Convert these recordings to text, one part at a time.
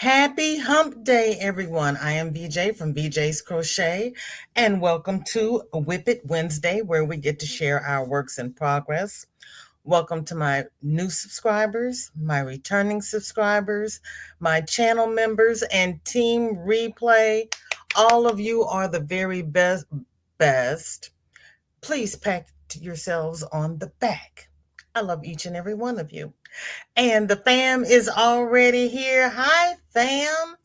Happy Hump Day, everyone. I am BJ from BJ's Crochet, and welcome to WIP It Wednesday, where we get to share our works in progress. Welcome to my new subscribers, my returning subscribers, my channel members, and Team Replay. All of you are the very best. Please pat yourselves on the back. I love each and every one of you. And the fam is already here. Hi, fam.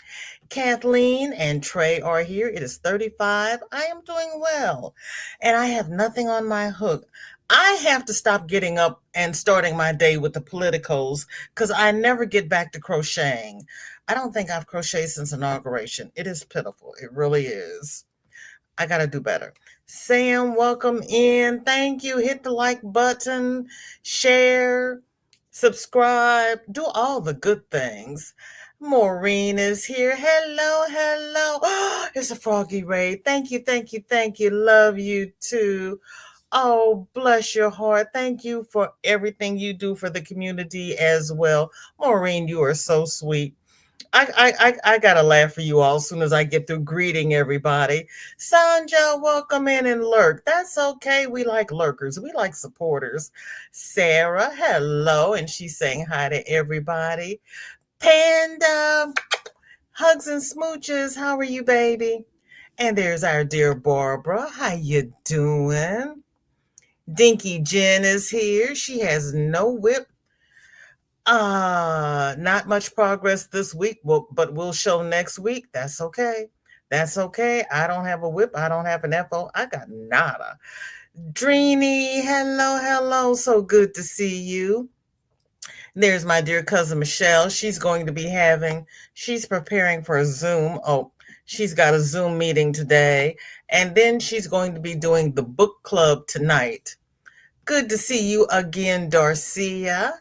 Kathleen and Trey are here. It is 35. I am doing well. And I have nothing on my hook. I have to stop getting up and starting my day with the politicos because I never get back to crocheting. I don't think I've crocheted since inauguration. It is pitiful. It really is. I got to do better. Sam, welcome in. Thank you. Hit the like button, share, subscribe, do all the good things. Maureen is here. Hello, hello. It's a froggy raid. Thank you, thank you, thank you. Love you too. Oh, bless your heart. Thank you for everything you do for the community as well. Maureen, you are so sweet. I gotta laugh for you all as soon as I get through greeting everybody. Sanja, welcome in and lurk. That's okay. We like lurkers. We like supporters. Sarah, hello, and she's saying hi to everybody. Panda, hugs and smooches. How are you, baby? And there's our dear Barbara. How you doing? Dinky Jen is here. She has no whip. Not much progress this week, but we'll show next week. That's okay. That's okay. I don't have a whip. I don't have an FO. I got nada. Dreamy, hello, hello. So good to see you. There's my dear cousin Michelle. She's preparing for a Zoom. Oh, she's got a Zoom meeting today. And then she's going to be doing the book club tonight. Good to see you again, Darcia.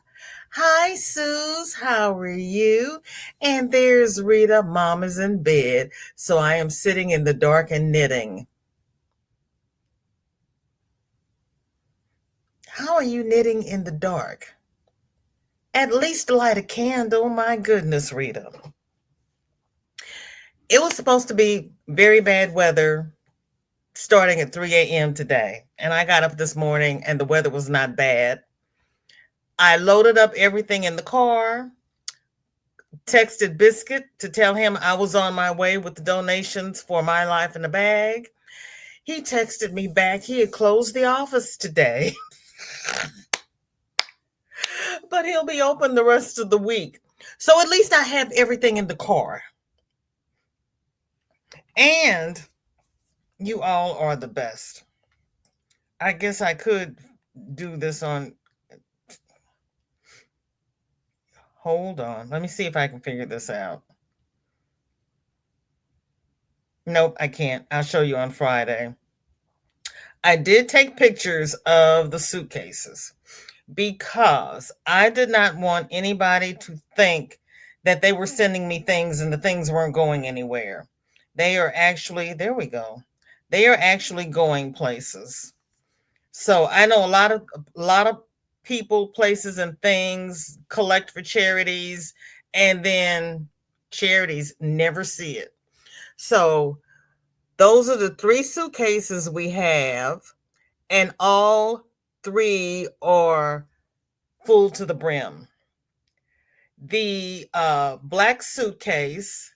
Hi, Suze. How are you? And there's Rita. Mom is in bed, so I am sitting in the dark and knitting. How are you knitting in the dark? At least light a candle. My goodness, Rita. It was supposed to be very bad weather starting at 3 a.m. today, and I got up this morning and the weather was not bad. I loaded up everything in the car, texted Biscuit to tell him I was on my way with the donations for My Life in a Bag. He texted me back. He had closed the office today, but he'll be open the rest of the week. So at least I have everything in the car. And you all are the best. I guess I could do this on. Hold on. Let me see if I can figure this out. Nope, I can't. I'll show you on Friday. I did take pictures of the suitcases because I did not want anybody to think that they were sending me things and the things weren't going anywhere. They are actually, there we go. They are actually going places. So I know a lot of people, places, and things collect for charities, and then charities never see it. So those are the 3 suitcases we have, and all 3 are full to the brim. The black suitcase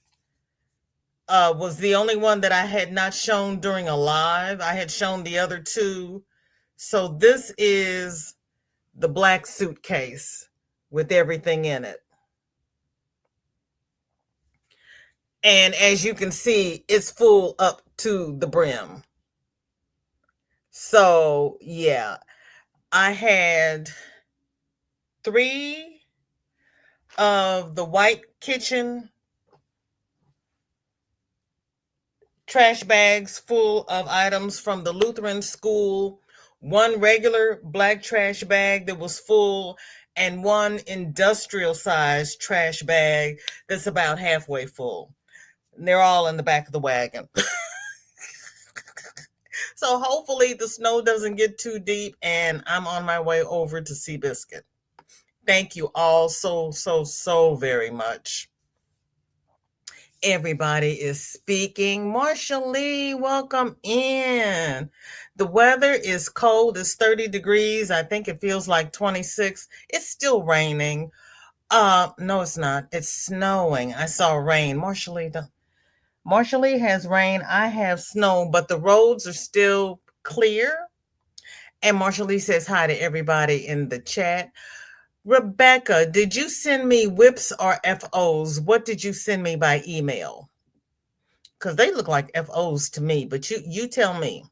was the only one that I had not shown during a live. I had shown the other 2. So this is the black suitcase with everything in it. And as you can see, it's full up to the brim. So yeah, I had 3 of the white kitchen trash bags full of items from the Lutheran school, 1 regular black trash bag that was full, and 1 industrial size trash bag that's about halfway full. And they're all in the back of the wagon. So hopefully the snow doesn't get too deep and I'm on my way over to Seabiscuit. Thank you all so very much. Everybody is speaking. Marshall Lee, welcome in. The weather is cold. It's 30 degrees. I think it feels like 26. It's still raining. No, it's not. It's snowing. I saw rain. Marshall Lee has rain. I have snow, but the roads are still clear. And Marshall Lee says hi to everybody in the chat. Rebecca, did you send me whips or FOs? What did you send me by email? Because they look like FOs to me, but you tell me.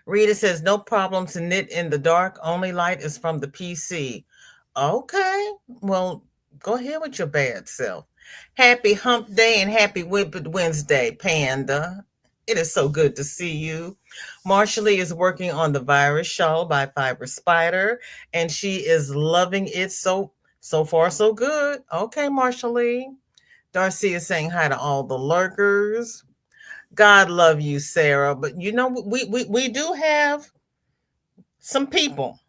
Rita says, no problem to knit in the dark. Only light is from the PC. Okay, well, go ahead with your bad self. Happy hump day and happy WIP It Wednesday, Panda. It is so good to see you. Marshall is working on the virus shawl by Fiber Spider, and she is loving it so far so good. Okay, Marshall. Darcy is saying hi to all the lurkers. God love you, Sarah. But you know, we do have some people.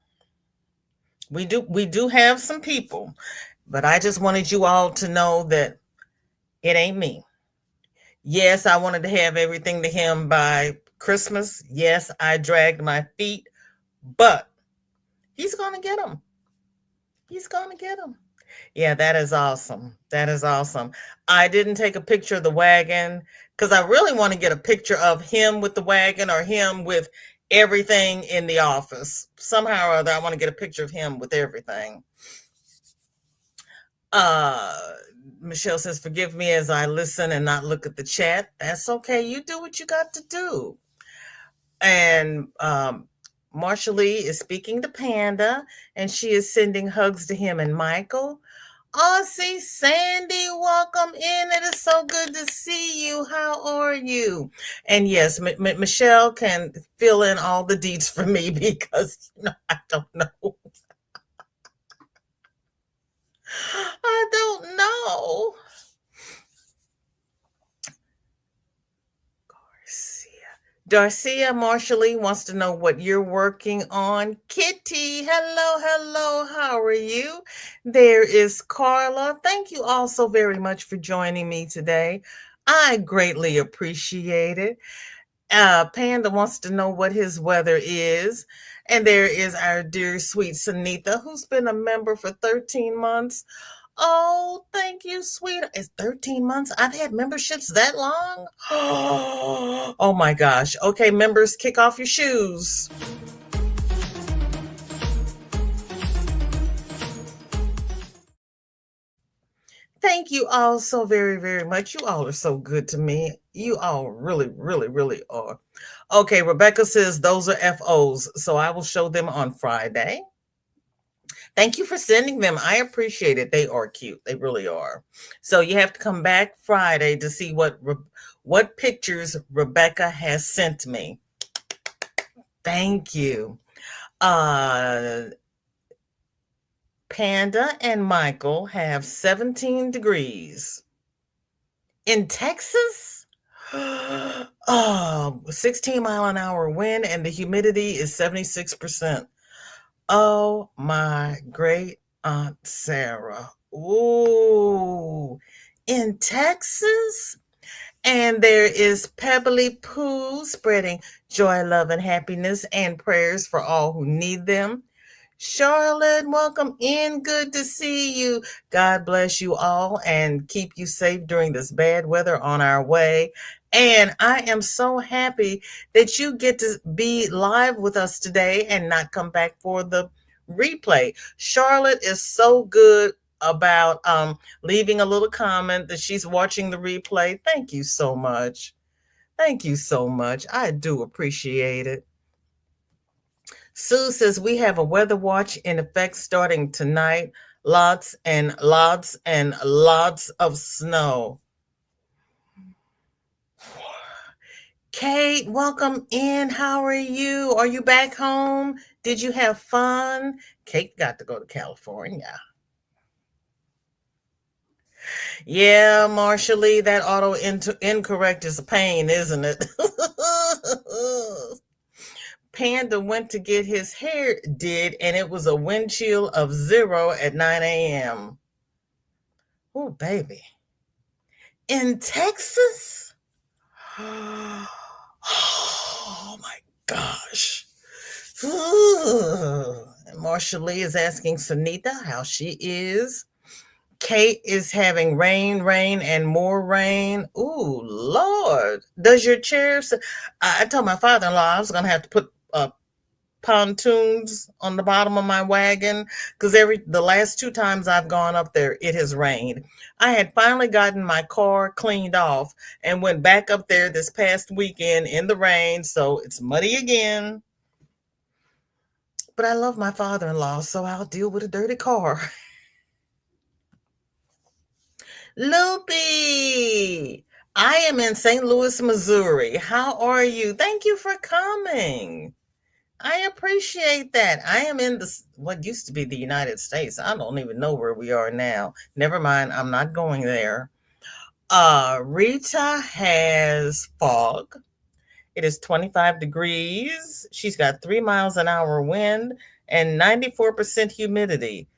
We do have some people. But I just wanted you all to know that it ain't me. Yes, I wanted to have everything to him by Christmas. Yes, I dragged my feet, but he's going to get them. He's going to get them. Yeah, that is awesome. That is awesome. I didn't take a picture of the wagon because I really want to get a picture of him with the wagon or him with everything in the office. Somehow or other, I want to get a picture of him with everything. Michelle says, forgive me as I listen and not look at the chat. That's okay. You do what you got to do. And Marsha Lee is speaking to Panda, and she is sending hugs to him and Michael. Aussie Sandy, welcome in. It is so good to see you. How are you? And yes, Michelle can fill in all the deeds for me because I don't know. I don't know. Darcia Marshall wants to know what you're working on. Kitty, hello, how are you? There is Carla. Thank you all so very much for joining me today. I greatly appreciate it. Panda wants to know what his weather is. And there is our dear sweet Sunitha, who's been a member for 13 months. Oh, thank you, sweet. It's 13 months. I've had memberships that long. Oh my gosh. Okay, members, kick off your shoes. Thank you all so very, very much. You all are so good to me. You all really, really, really are. Okay, Rebecca says those are FOs, so I will show them on Friday. Thank you for sending them. I appreciate it. They are cute. They really are. So you have to come back Friday to see what pictures Rebecca has sent me. Thank you. Panda and Michael have 17 degrees. In Texas? 16 mile an hour wind and the humidity is 76%. Oh, my great Aunt Sarah. Ooh, in Texas? And there is Pebbly Pooh spreading joy, love, and happiness and prayers for all who need them. Charlotte, welcome in. Good to see you. God bless you all and keep you safe during this bad weather on our way. And I am so happy that you get to be live with us today and not come back for the replay. Charlotte is so good about leaving a little comment that she's watching the replay. Thank you so much. Thank you so much. I do appreciate it. Sue says we have a weather watch in effect starting tonight. Lots and lots and lots of snow. Kate, welcome in. How are you? Are you back home? Did you have fun? Kate got to go to California. Yeah, Marsha Lee, that auto incorrect is a pain, isn't it? Panda went to get his hair did, and it was a wind chill of 0 at 9 a.m. Oh, baby. In Texas? Oh my gosh. Ooh. Marsha Lee is asking Sunita how she is. Kate is having rain, rain, and more rain. Ooh, Lord. Does your chairs? I told my father in law I was going to have to put pontoons on the bottom of my wagon because the last two times I've gone up there, it has rained. I had finally gotten my car cleaned off and went back up there this past weekend in the rain, so it's muddy again. But I love my father-in-law, so I'll deal with a dirty car. Loopy, I am in St. Louis, Missouri. How are you? Thank you for coming. I appreciate that. I am in what used to be the United States. I don't even know where we are now. Never mind, I'm not going there. Rita has fog. It is 25 degrees. She's got 3 miles an hour wind and 94% humidity.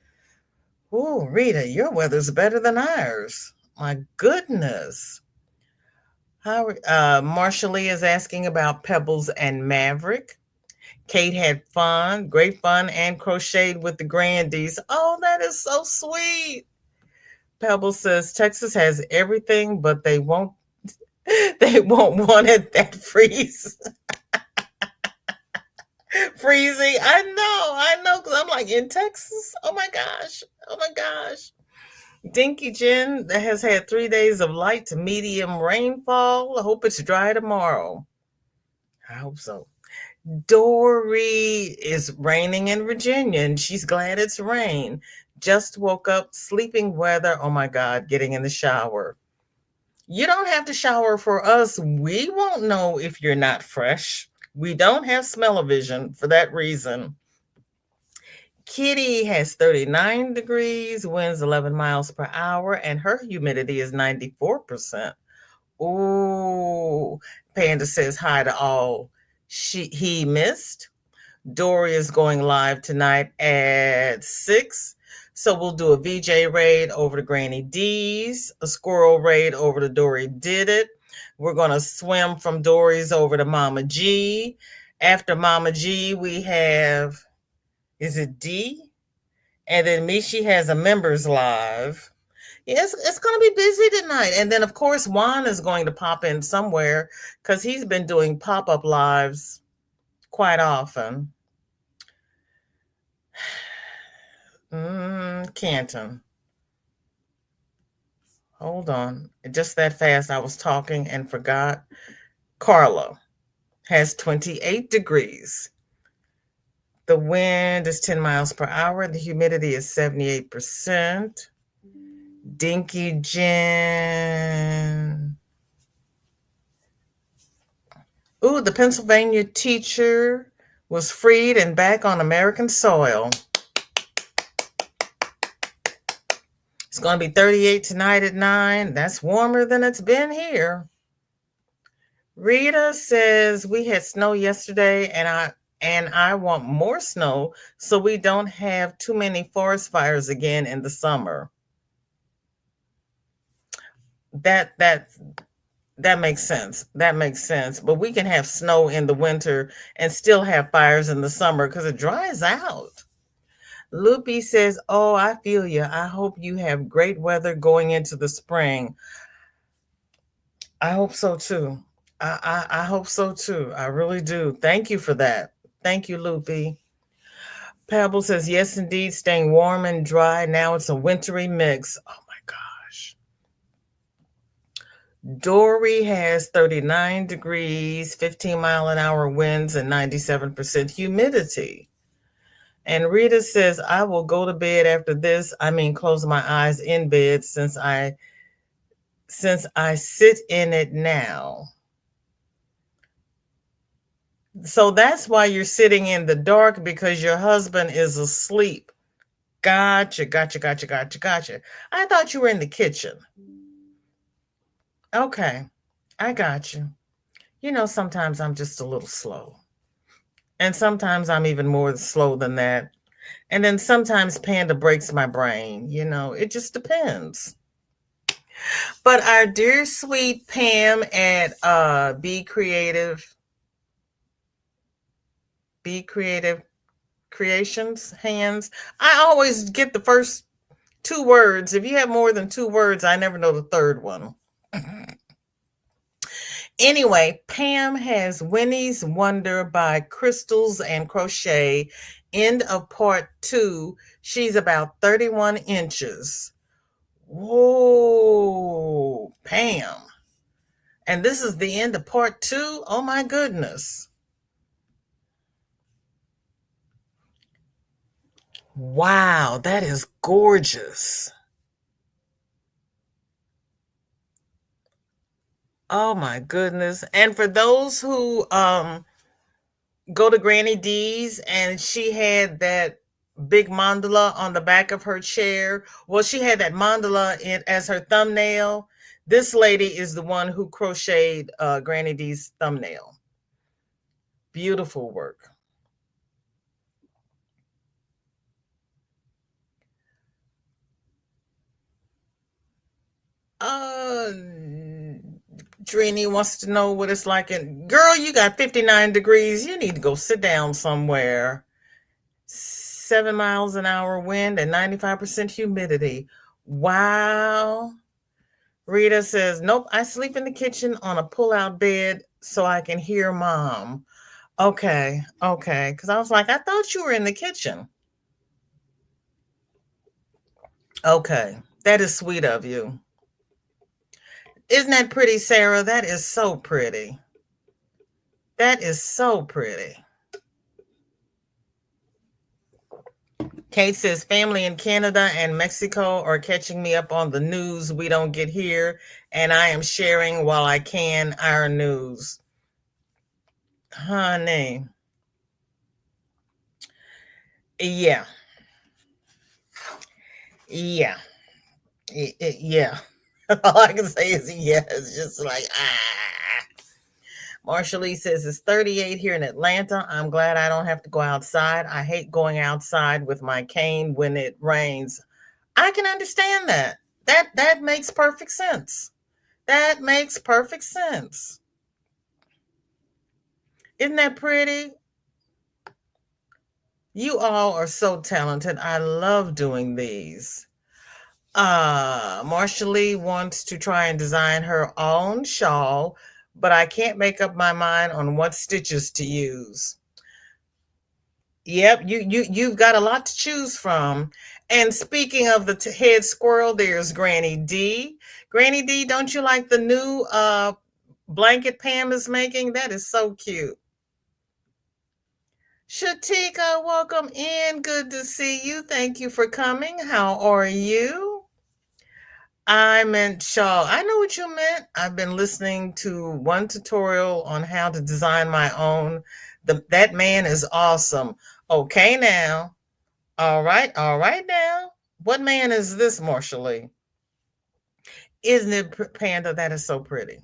Ooh, Rita, your weather's better than ours. My goodness. How Marsha Lee is asking about Pebbles and Maverick. Kate had fun, great fun, and crocheted with the Grandies. Oh, that is so sweet. Pebbles says Texas has everything, but they won't want it that freezy. I know, because I'm like in Texas. Oh my gosh. Oh my gosh. Dinky Jen has had 3 days of light to medium rainfall. I hope it's dry tomorrow. I hope so. Dory is raining in Virginia and she's glad it's rain. Just woke up, sleeping weather. Oh my God, getting in the shower. You don't have to shower for us. We won't know if you're not fresh. We don't have smell-o-vision for that reason. Kitty has 39 degrees, winds 11 miles per hour, and her humidity is 94%. Ooh, Panda says hi to all he missed. Dory is going live tonight at 6. So we'll do a VJ raid over to Granny D's, a squirrel raid over to Dory Did It. We're going to swim from Dory's over to Mama G. After Mama G, we have, is it D? And then Mishi has a members live. Yes, it's going to be busy tonight. And then, of course, Juan is going to pop in somewhere because he's been doing pop-up lives quite often. Canton. Hold on. Just that fast, I was talking and forgot. Carla has 28 degrees. The wind is 10 miles per hour. The humidity is 78%. Dinky Jen. Ooh, the Pennsylvania teacher was freed and back on American soil. It's going to be 38 tonight at 9. That's warmer than it's been here. Rita says we had snow yesterday and I want more snow so we don't have too many forest fires again in the summer. That makes sense. That makes sense. But we can have snow in the winter and still have fires in the summer because it dries out. Loopy says, oh, I feel you. I hope you have great weather going into the spring. I hope so too. I hope so too. I really do. Thank you for that. Thank you, Loopy. Pebble says, yes, indeed, staying warm and dry. Now it's a wintry mix. Oh my gosh. Dory has 39 degrees, 15-mile-an-hour winds, and 97% humidity. And Rita says, I will go to bed after this. I mean, close my eyes in bed since I sit in it now. So that's why you're sitting in the dark, because your husband is asleep. Gotcha. I thought you were in the kitchen. Okay, I got you. Sometimes I'm just a little slow. And sometimes I'm even more slow than that. And then sometimes Panda breaks my brain. It just depends. But our dear sweet Pam at Be Creative Creations hands. I always get the first two words. If you have more than two words, I never know the third one. Anyway, Pam has Winnie's Wonder by Crystals and Crochet. End of part two. She's about 31 inches. Whoa, Pam. And this is the end of part two. Oh my goodness. Wow, that is gorgeous. Oh my goodness. And for those who go to Granny D's and she had that big mandala on the back of her chair. Well, she had that mandala as her thumbnail. This lady is the one who crocheted Granny D's thumbnail. Beautiful work. Uh, Trini wants to know what it's like. And girl, you got 59 degrees. You need to go sit down somewhere. 7 miles an hour wind and 95% humidity. Wow. Rita says, nope, I sleep in the kitchen on a pull-out bed so I can hear mom. Okay, okay. Because I was like, I thought you were in the kitchen. Okay, that is sweet of you. Isn't that pretty, Sarah? That is so pretty. That is so pretty. Kate says, family in Canada and Mexico are catching me up on the news we don't get here, and I am sharing while I can our news. Honey. Yeah. Yeah. Yeah. All I can say is yeah. It's just like, ah. Marsha Lee says it's 38 here in Atlanta. I'm glad I don't have to go outside. I hate going outside with my cane when it rains. I can understand that. That makes perfect sense. That makes perfect sense. Isn't that pretty? You all are so talented. I love doing these. Marsha Lee wants to try and design her own shawl, but I can't make up my mind on what stitches to use. Yep, you've got a lot to choose from. And speaking of the head squirrel, there's Granny D. Granny D, don't you like the new blanket Pam is making? That is so cute. Shatika, welcome in. Good to see you. Thank you for coming. How are you? I meant shawl. I know what you meant. I've been listening to one tutorial on how to design my own. That man is awesome. Okay, now. All right now. What man is this, Marsha Lee? Isn't it Panda? That is so pretty.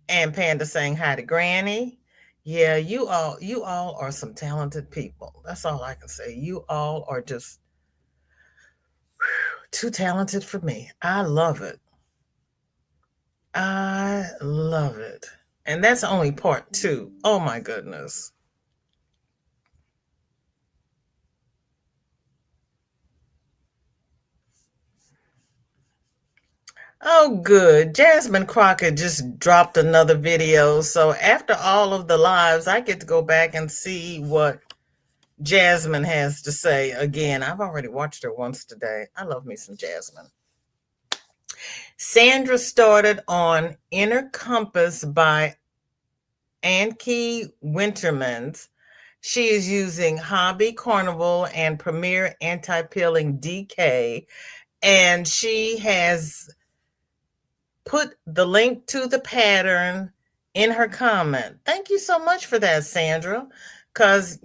And Panda saying hi to Granny. Yeah, you all are some talented people. That's all I can say. You all are just too talented for me. I love it. I love it. And that's only part two. Oh my goodness. Oh, good. Jasmine Crockett just dropped another video. So after all of the lives, I get to go back and see what Jasmine has to say again. I've already watched her once today. I love me some Jasmine. Sandra started on Inner Compass by Anke Wintermans. She is using Hobby Carnival and Premier Anti-Peeling DK, and she has put the link to the pattern in her comment. Thank you so much for that, Sandra, because,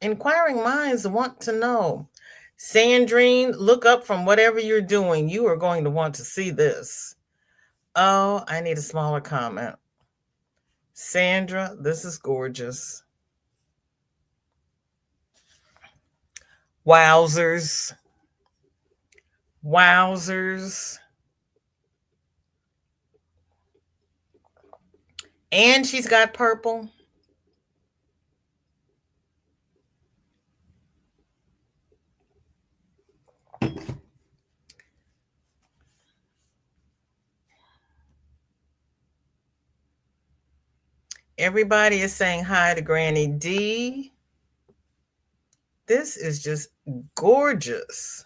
inquiring minds want to know. Sandrine, look up from whatever you're doing. You are going to want to see this. Oh, I need a smaller comment. Sandra, this is gorgeous. Wowzers. Wowzers. And she's got purple. Everybody is saying hi to Granny D. This is just gorgeous.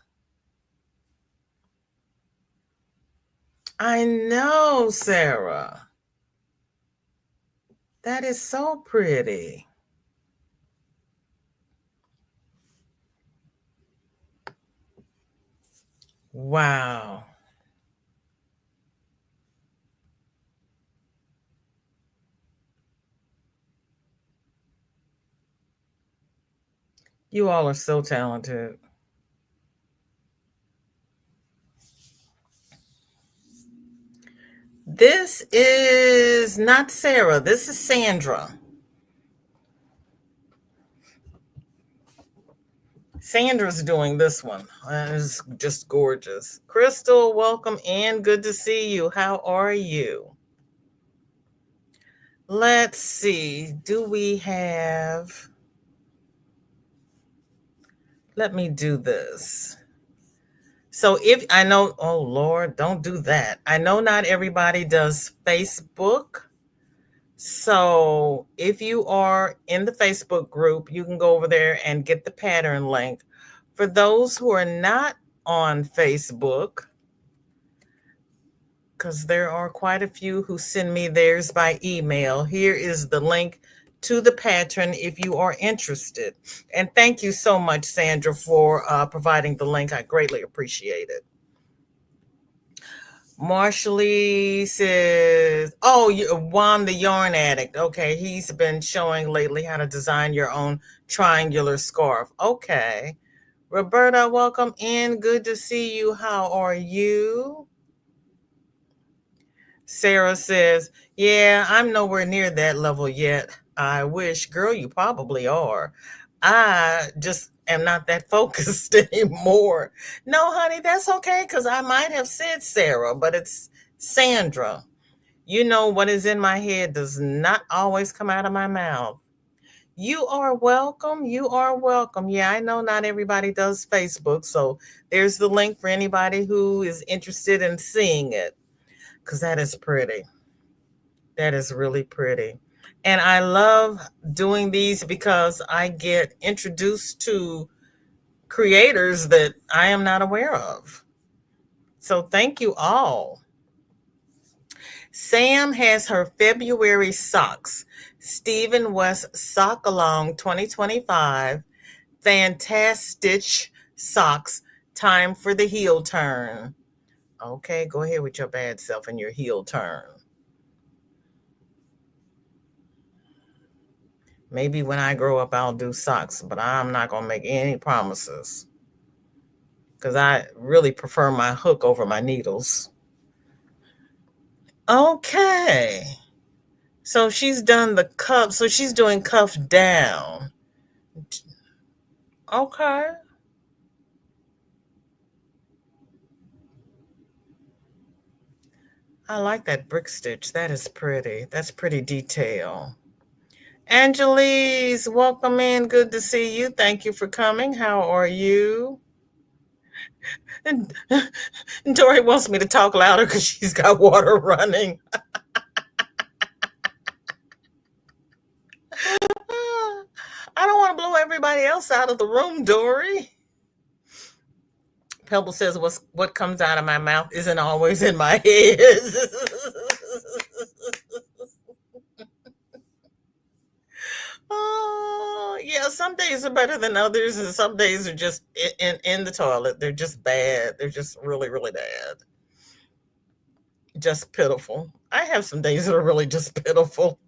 I know, Sarah. That is so pretty. Wow. You all are so talented. This is not Sarah. This is Sandra. Sandra's doing this one. It's just gorgeous. Crystal, welcome in. Good to see you. How are you? Let's see. Do we have... Let me do this. So if I know, oh Lord, don't do that. I know not everybody does Facebook. So if you are in the Facebook group, you can go over there and get the pattern link. For those who are not on Facebook, because there are quite a few who send me theirs by email, here is the link to the pattern if you are interested. And thank you so much, Sandra, for providing the link. I greatly appreciate it. Marshally says, oh, Juan the Yarn Addict. Okay, he's been showing lately how to design your own triangular scarf. Okay. Roberta, welcome in. Good to see you. How are you? Sarah says, yeah, I'm nowhere near that level yet. I wish. Girl, you probably are. I just am not that focused anymore. No, honey, that's okay, because I might have said Sarah, but it's Sandra. You know, what is in my head does not always come out of my mouth. You are welcome. You are welcome. Yeah, I know not everybody does Facebook, so there's the link for anybody who is interested in seeing it, because that is pretty. That is really pretty. And I love doing these because I get introduced to creators that I am not aware of. So thank you all. Sam has her February socks. Stephen West Sock Along 2025. Fantastic socks. Time for the heel turn. Okay, go ahead with your bad self and your heel turn. Maybe when I grow up, I'll do socks, but I'm not going to make any promises because I really prefer my hook over my needles. Okay. So she's done the cuff. So she's doing cuff down. Okay. I like that brick stitch. That is pretty. That's pretty detail. Angelise, welcome in. Good to see you. Thank you for coming. How are you? And Dory wants me to talk louder because she's got water running. I don't want to blow everybody else out of the room, Dory. Pebble says, what comes out of my mouth isn't always in my head. Oh, yeah, some days are better than others, and some days are just in the toilet. They're just bad. They're just really, really bad. Just pitiful. I have some days that are really just pitiful.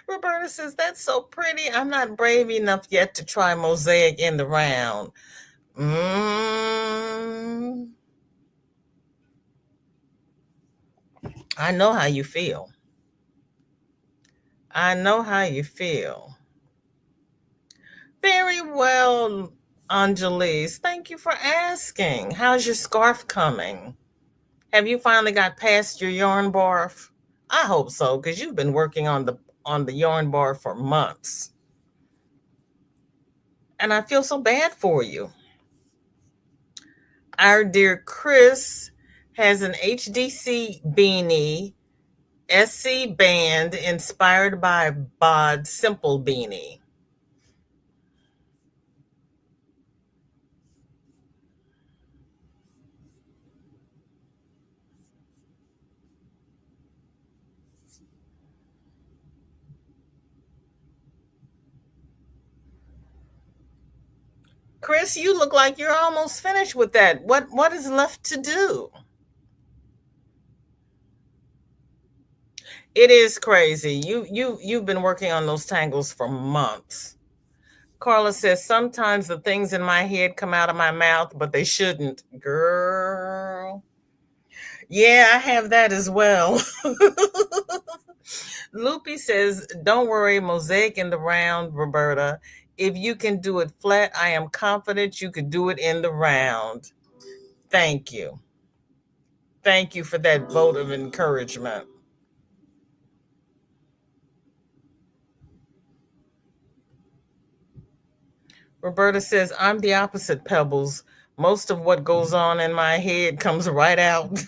Roberta says, that's so pretty. I'm not brave enough yet to try mosaic in the round. I know how you feel. I know how you feel. Very well. Angelis, thank you for asking. How's your scarf coming? Have you finally got past your yarn barf? I hope so, because you've been working on the yarn bar for months. And I feel so bad for you. Our dear Chris has an HDC beanie, SC band inspired by Bod Simple beanie. Chris, you look like you're almost finished with that. What is left to do? It is crazy. You've been working on those tangles for months. Carla says sometimes the things in my head come out of my mouth, but they shouldn't. Girl. Yeah, I have that as well. Loopy says, don't worry, mosaic in the round, Roberta. If you can do it flat, I am confident you could do it in the round. Thank you. Thank you for that vote of encouragement. Roberta says, I'm the opposite, Pebbles. Most of what goes on in my head comes right out.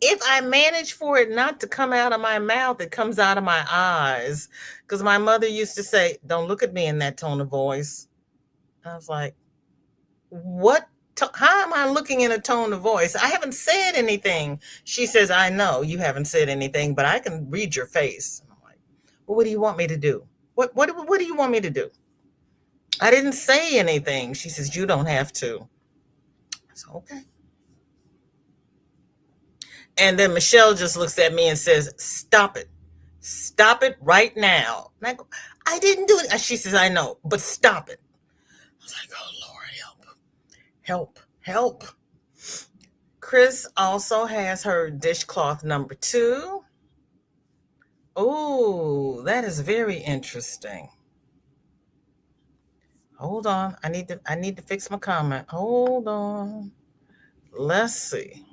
If I manage for it not to come out of my mouth, it comes out of my eyes. Because my mother used to say, don't look at me in that tone of voice. I was like, what? How am I looking in a tone of voice? I haven't said anything. She says, I know you haven't said anything, but I can read your face. I'm like, well, what do you want me to do? What do you want me to do? I didn't say anything. She says, you don't have to. I said, okay. And then Michelle just looks at me and says, stop it. Stop it right now. And I go, I didn't do it. She says, I know, but stop it. I was like, oh, Lord, help. Help. Help. Chris also has her dishcloth number 2. Oh, that is very interesting. Hold on. I need to fix my comment. Hold on. Let's see.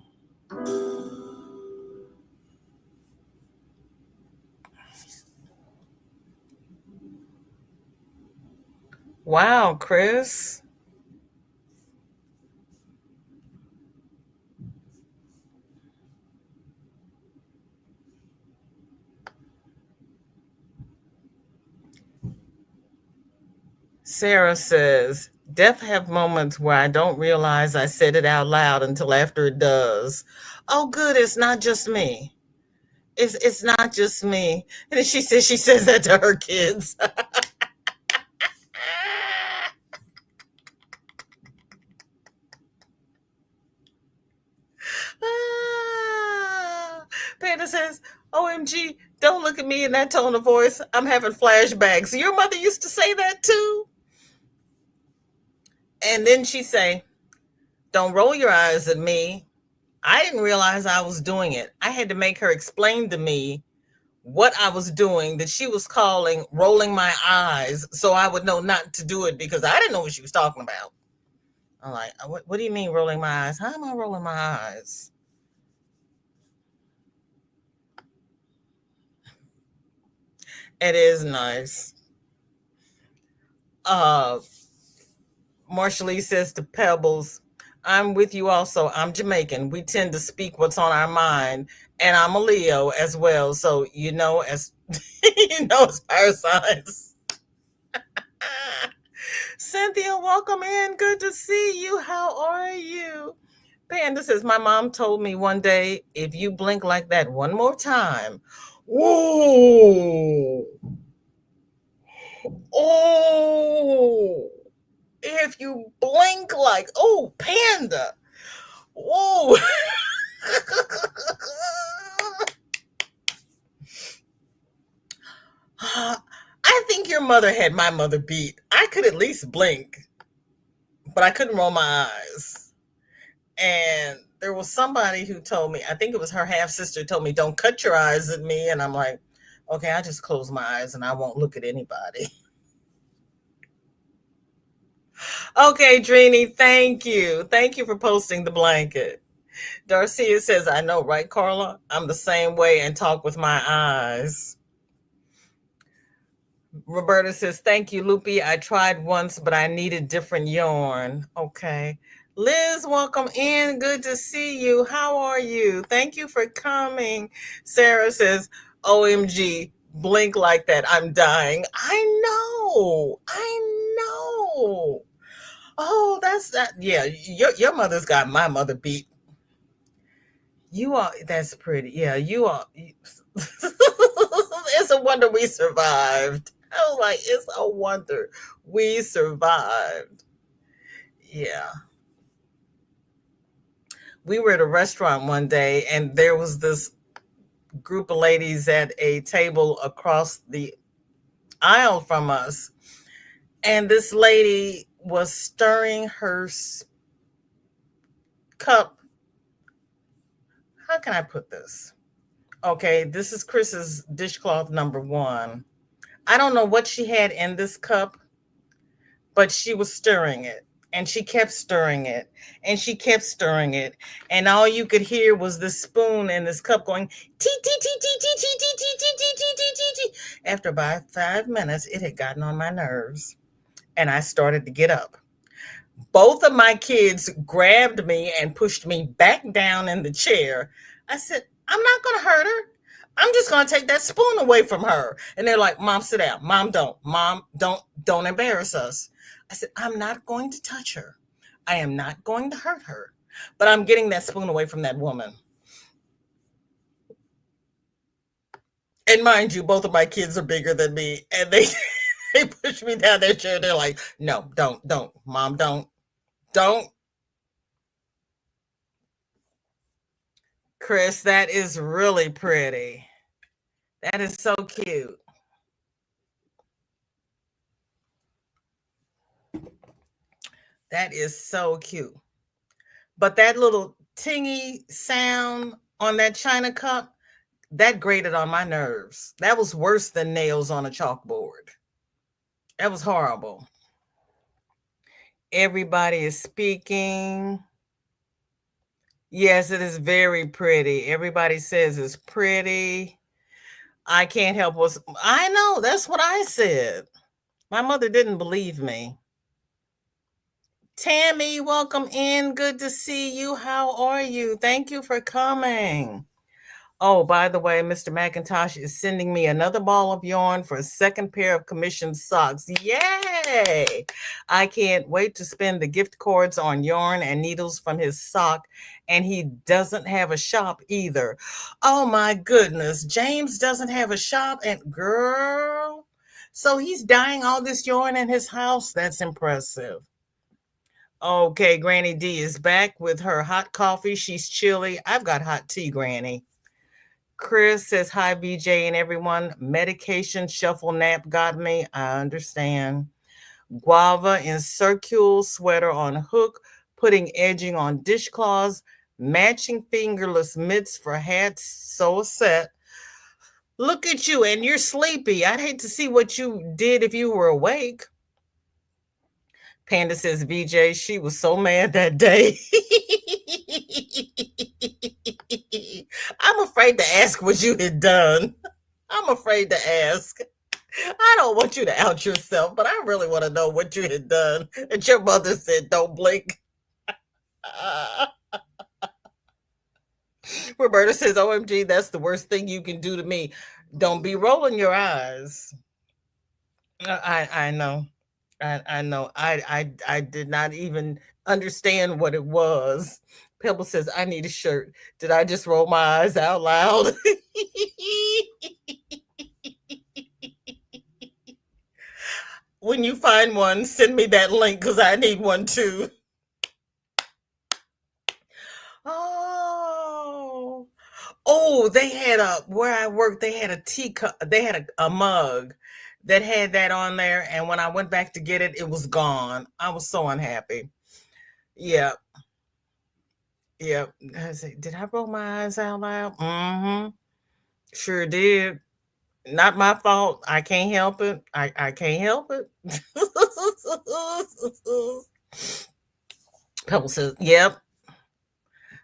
Wow, Chris. Sarah says, Deaf have moments where I don't realize I said it out loud until after it does. Oh, good. It's not just me. It's not just me. And she says that to her kids. Panda says, OMG, don't look at me in that tone of voice. I'm having flashbacks. Your mother used to say that too. And then she say, don't roll your eyes at me. I didn't realize I was doing it. I had to make her explain to me what I was doing that she was calling rolling my eyes so I would know not to do it because I didn't know what she was talking about. I'm like, what do you mean rolling my eyes? How am I rolling my eyes? It is nice. Uh, Marshall Lee says to Pebbles, I'm with you also. I'm Jamaican. We tend to speak what's on our mind. And I'm a Leo as well. So, as as fire signs. Cynthia, welcome in. Good to see you. How are you? Panda says, my mom told me one day, if you blink like that one more time, whoa, oh, if you blink like, oh, Panda, whoa. I think your mother had my mother beat. I could at least blink, but I couldn't roll my eyes. And there was somebody who told me, I think it was her half sister, told me, don't cut your eyes at me. And I'm like, okay, I just close my eyes and I won't look at anybody. Okay, Drini, thank you. Thank you for posting the blanket. Darcia says, I know, right, Carla? I'm the same way and talk with my eyes. Roberta says, thank you, Loopy. I tried once, but I needed different yarn. Okay. Liz, welcome in. Good to see you. How are you? Thank you for coming. Sarah says, OMG, blink like that. I'm dying. I know. I know. Oh, that's that. Yeah, your mother's got my mother beat. You are, that's pretty. Yeah, you are. It's a wonder we survived. I was like, it's a wonder we survived. Yeah. We were at a restaurant one day and there was this group of ladies at a table across the aisle from us. And this lady was stirring her cup. How can I put this? Okay, this is Chris's dishcloth number one. I don't know what she had in this cup, but she was stirring it and she kept stirring it and she kept stirring it. And all you could hear was the spoon in this cup going tee, tee, tee, tee, tee, tee, tee, tee, tee, tee, tee, tee, tee, tee. After about 5 minutes, it had gotten on my nerves and I started to get up. Both of my kids grabbed me and pushed me back down in the chair. I said, I'm not going to hurt her. I'm just going to take that spoon away from her. And they're like, Mom, sit down. Mom, don't. Mom, don't embarrass us. I said, I'm not going to touch her. I am not going to hurt her. But I'm getting that spoon away from that woman. And mind you, both of my kids are bigger than me. And they push me down their chair. They're like, no, don't. Mom, don't. Chris, that is really pretty. That is so cute. That is so cute. But that little tingy sound on that china cup, that grated on my nerves. That was worse than nails on a chalkboard. That was horrible. Everybody is speaking. Yes, it is very pretty. Everybody says it's pretty. I can't help what's. I know, that's what I said. My mother didn't believe me. Tammy, welcome in. Good to see you. How are you? Thank you for coming. Oh, by the way, Mr. McIntosh is sending me another ball of yarn for a second pair of commissioned socks. Yay! I can't wait to spend the gift cards on yarn and needles from his sock. And he doesn't have a shop either. Oh my goodness. James doesn't have a shop. And girl, so he's dyeing all this yarn in his house. That's impressive. Okay, Granny D is back with her hot coffee. She's chilly. I've got hot tea, Granny. Chris says, hi, BJ and everyone. Medication shuffle nap got me. I understand. Guava in circule sweater on hook, putting edging on dishcloths, matching fingerless mitts for hats. So set. Look at you, and you're sleepy. I'd hate to see what you did if you were awake. Panda says, VJ, she was so mad that day. I'm afraid to ask what you had done. I'm afraid to ask. I don't want you to out yourself, but I really want to know what you had done. And your mother said, don't blink. Roberta says, OMG, that's the worst thing you can do to me. Don't be rolling your eyes. I know. I know. I did not even understand what it was. Pebble says, I need a shirt. Did I just roll my eyes out loud? When you find one, send me that link because I need one too. Oh, oh, they had a where I worked. They had a teacup. They had a mug that had that on there. And when I went back to get it, it was gone. I was so unhappy. Yeah, yeah. I said, did I roll my eyes out loud? Mm-hmm. Sure did. Not my fault. I can't help it. I can't help it. Pebble says, yep.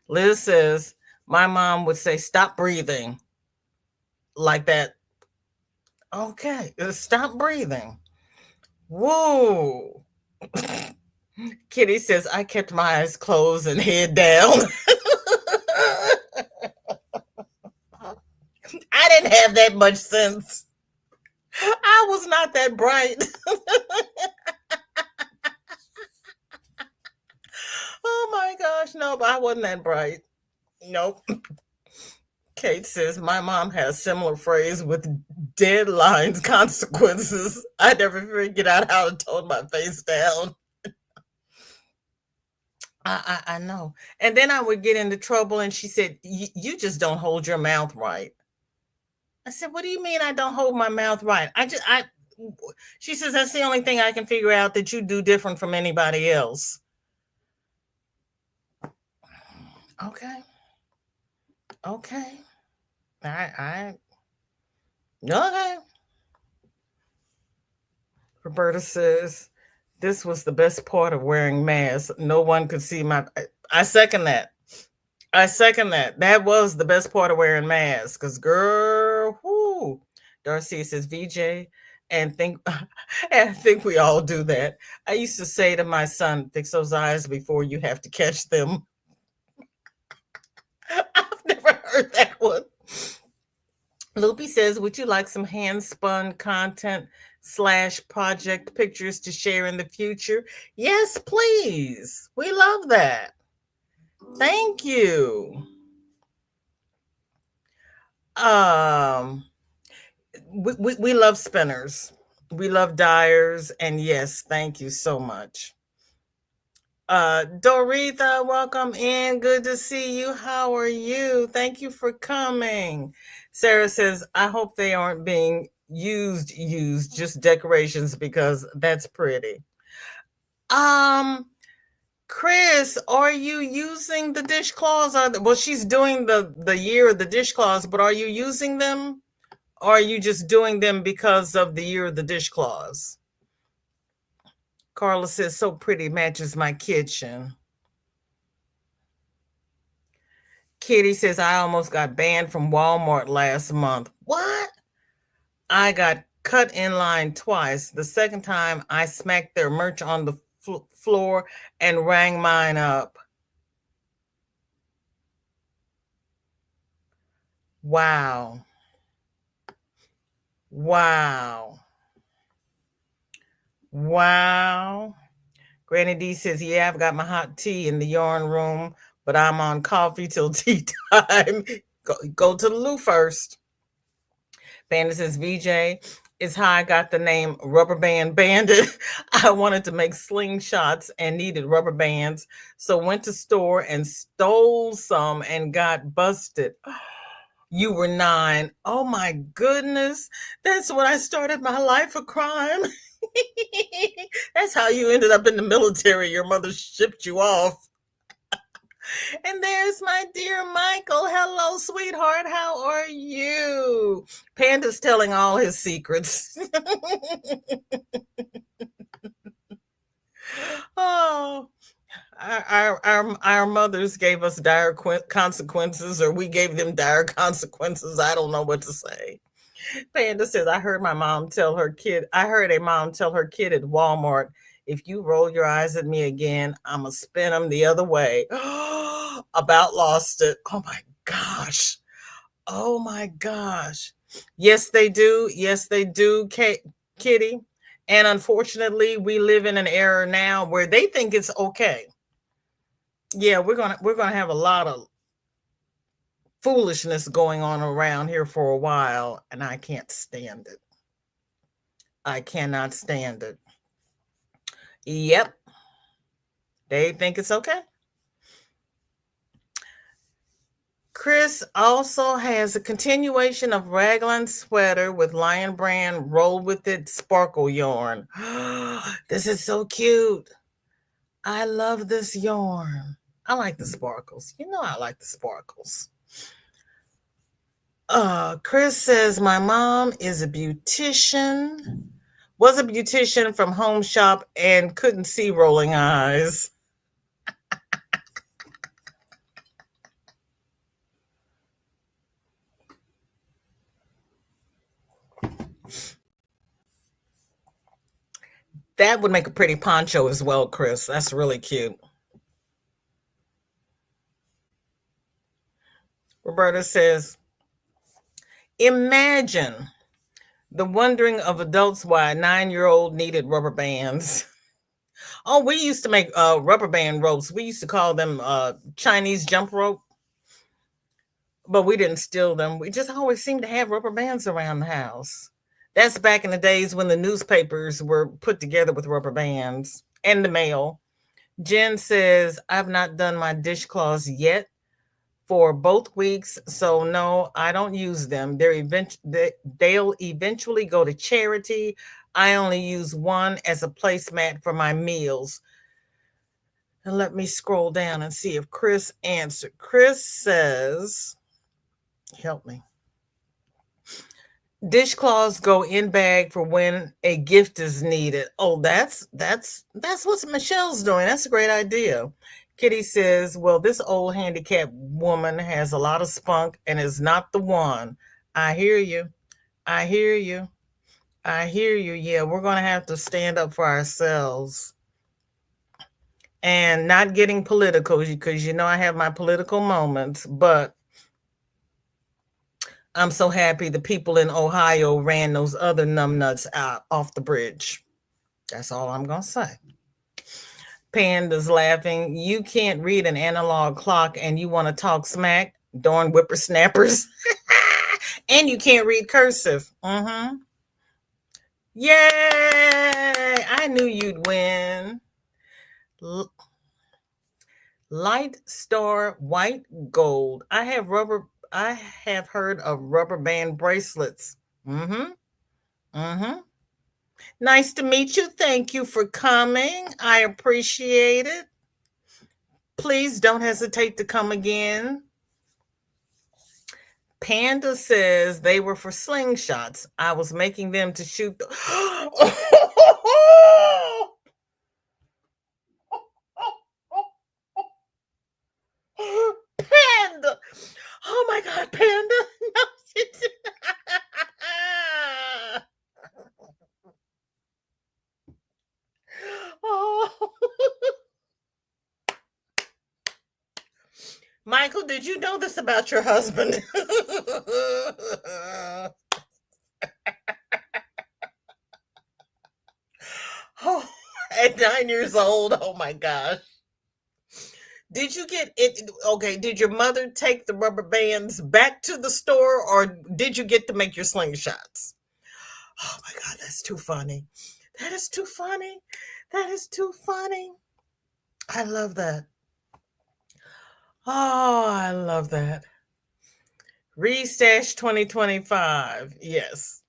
Liz says, my mom would say, stop breathing like that. Okay, stop breathing. Whoa. Kitty says, I kept my eyes closed and head down. I didn't have that much sense. I was not that bright. Oh my gosh, no, but I wasn't that bright. Nope. Kate says, my mom has similar phrase with deadlines, consequences. I never figured out how to tone my face down. I know. And then I would get into trouble, and she said, you just don't hold your mouth right. I said, what do you mean I don't hold my mouth right? She says, that's the only thing I can figure out that you do different from anybody else. Okay. Okay. Okay. Roberta says, this was the best part of wearing masks. No one could see my. I second that. I second that. That was the best part of wearing masks. Because, girl, whoo. Darcy says, VJ, and think, and I think we all do that. I used to say to my son, fix those eyes before you have to catch them. I've never heard that one. Loopy says, would you like some hand spun content / project pictures to share in the future? Yes, please. We love that. Thank you. Um, we love spinners. We love dyers. And yes, thank you so much. Doretha, welcome in. Good to see you. How are you? Thank you for coming. Sarah says, I hope they aren't being used, just decorations because that's pretty. Chris, are you using the dishcloths? Well, she's doing the year of the dishcloths, but are you using them? Or are you just doing them because of the year of the dishcloths? Carla says, so pretty, matches my kitchen. Kitty says, I almost got banned from Walmart last month. What? I got cut in line twice. The second time, I smacked their merch on the floor and rang mine up. Wow. Wow. Wow. Granny D says, yeah, I've got my hot tea in the yarn room, but I'm on coffee till tea time. Go to the loo first. Bandit says, VJ, is how I got the name Rubber Band Bandit. I wanted to make slingshots and needed rubber bands, so went to store and stole some and got busted. You were 9. Oh my goodness. That's when I started my life of crime. That's how you ended up in the military. Your mother shipped you off. And there's my dear Michael. Hello, sweetheart. How are you? Panda's telling all his secrets. Oh, our mothers gave us dire consequences, or we gave them dire consequences. I don't know what to say. Panda says, I heard a mom tell her kid at Walmart, if you roll your eyes at me again, I'm going to spin them the other way. About lost it. Oh my gosh. Oh my gosh. Yes, they do. Yes, they do, Kitty. And unfortunately, we live in an era now where they think it's okay. Yeah, we're gonna have a lot of foolishness going on around here for a while, and I can't stand it. I cannot stand it. Yep. They think it's okay. Chris also has a continuation of raglan sweater with Lion Brand Roll With It sparkle yarn. This is so cute. I love this yarn. I like the sparkles. You know I like the sparkles. Chris says, my mom is a beautician. Was a beautician from Home Shop and couldn't see rolling eyes. That would make a pretty poncho as well, Chris. That's really cute. Roberta says, imagine the wondering of adults why a 9-year-old needed rubber bands. Oh, we used to make rubber band ropes. We used to call them Chinese jump rope, but we didn't steal them. We just always seemed to have rubber bands around the house. That's back in the days when the newspapers were put together with rubber bands and the mail. Jen says, I've not done my dishcloths yet for both weeks, so no, I don't use them. They'll eventually go to charity. I only use one as a placemat for my meals. And let me scroll down and see if Chris answered. Chris says, help me. Dishcloths go in bag for when a gift is needed. Oh, that's what Michelle's doing. That's a great idea. Kitty says, well, this old handicapped woman has a lot of spunk and is not the one. I hear you. I hear you. I hear you. Yeah, we're going to have to stand up for ourselves and not getting political because, I have my political moments, but I'm so happy the people in Ohio ran those other numbnuts out off the bridge. That's all I'm going to say. Panda's laughing. You can't read an analog clock and you want to talk smack? Darn whippersnappers. And you can't read cursive. Mm-hmm. Yay! I knew you'd win. Light Star White Gold. I have heard of rubber band bracelets. Mm-hmm. Mm-hmm. Nice to meet you. Thank you for coming. I appreciate it. Please don't hesitate to come again. Panda says they were for slingshots. I was making them to shoot the... Panda! Oh my God, Panda! No, she did Oh. Michael, did you know this about your husband? Oh, at 9 years old, oh my gosh. Did you get it? Okay, did your mother take the rubber bands back to the store or did you get to make your slingshots? Oh my God, that's too funny. That is too funny. That is too funny. I love that. Oh, I love that. Restash 2025. Yes.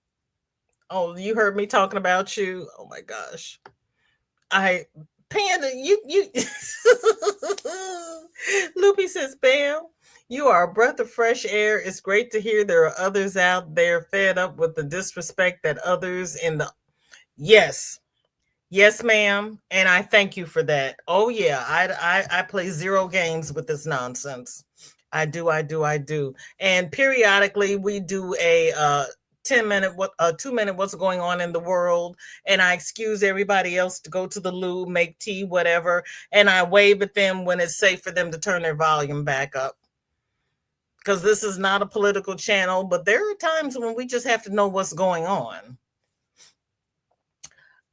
Oh, you heard me talking about you. Oh my gosh. Panda, you Loopy says, Bam, you are a breath of fresh air. It's great to hear there are others out there fed up with the disrespect that others in the Yes. Yes, ma'am. And I thank you for that. Oh yeah. I play zero games with this nonsense. I do. And periodically we do a 10-minute 2-minute what's going on in the world, and I excuse everybody else to go to the loo, make tea, whatever, and I wave at them when it's safe for them to turn their volume back up. Because this is not a political channel, but there are times when we just have to know what's going on.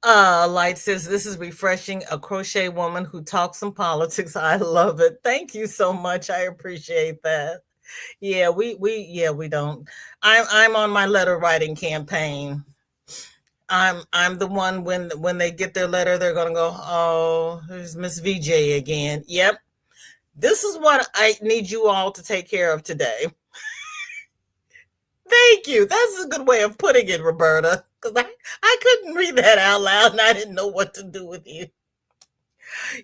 Light says this is refreshing. A crochet woman who talks some politics. I love it. Thank you so much. I appreciate that. Yeah, we don't. I'm on my letter writing campaign. I'm the one when they get their letter, they're gonna go, oh, there's Miss VJ again. Yep. This is what I need you all to take care of today. Thank you. That's a good way of putting it, Roberta. Because I couldn't read that out loud and I didn't know what to do with you.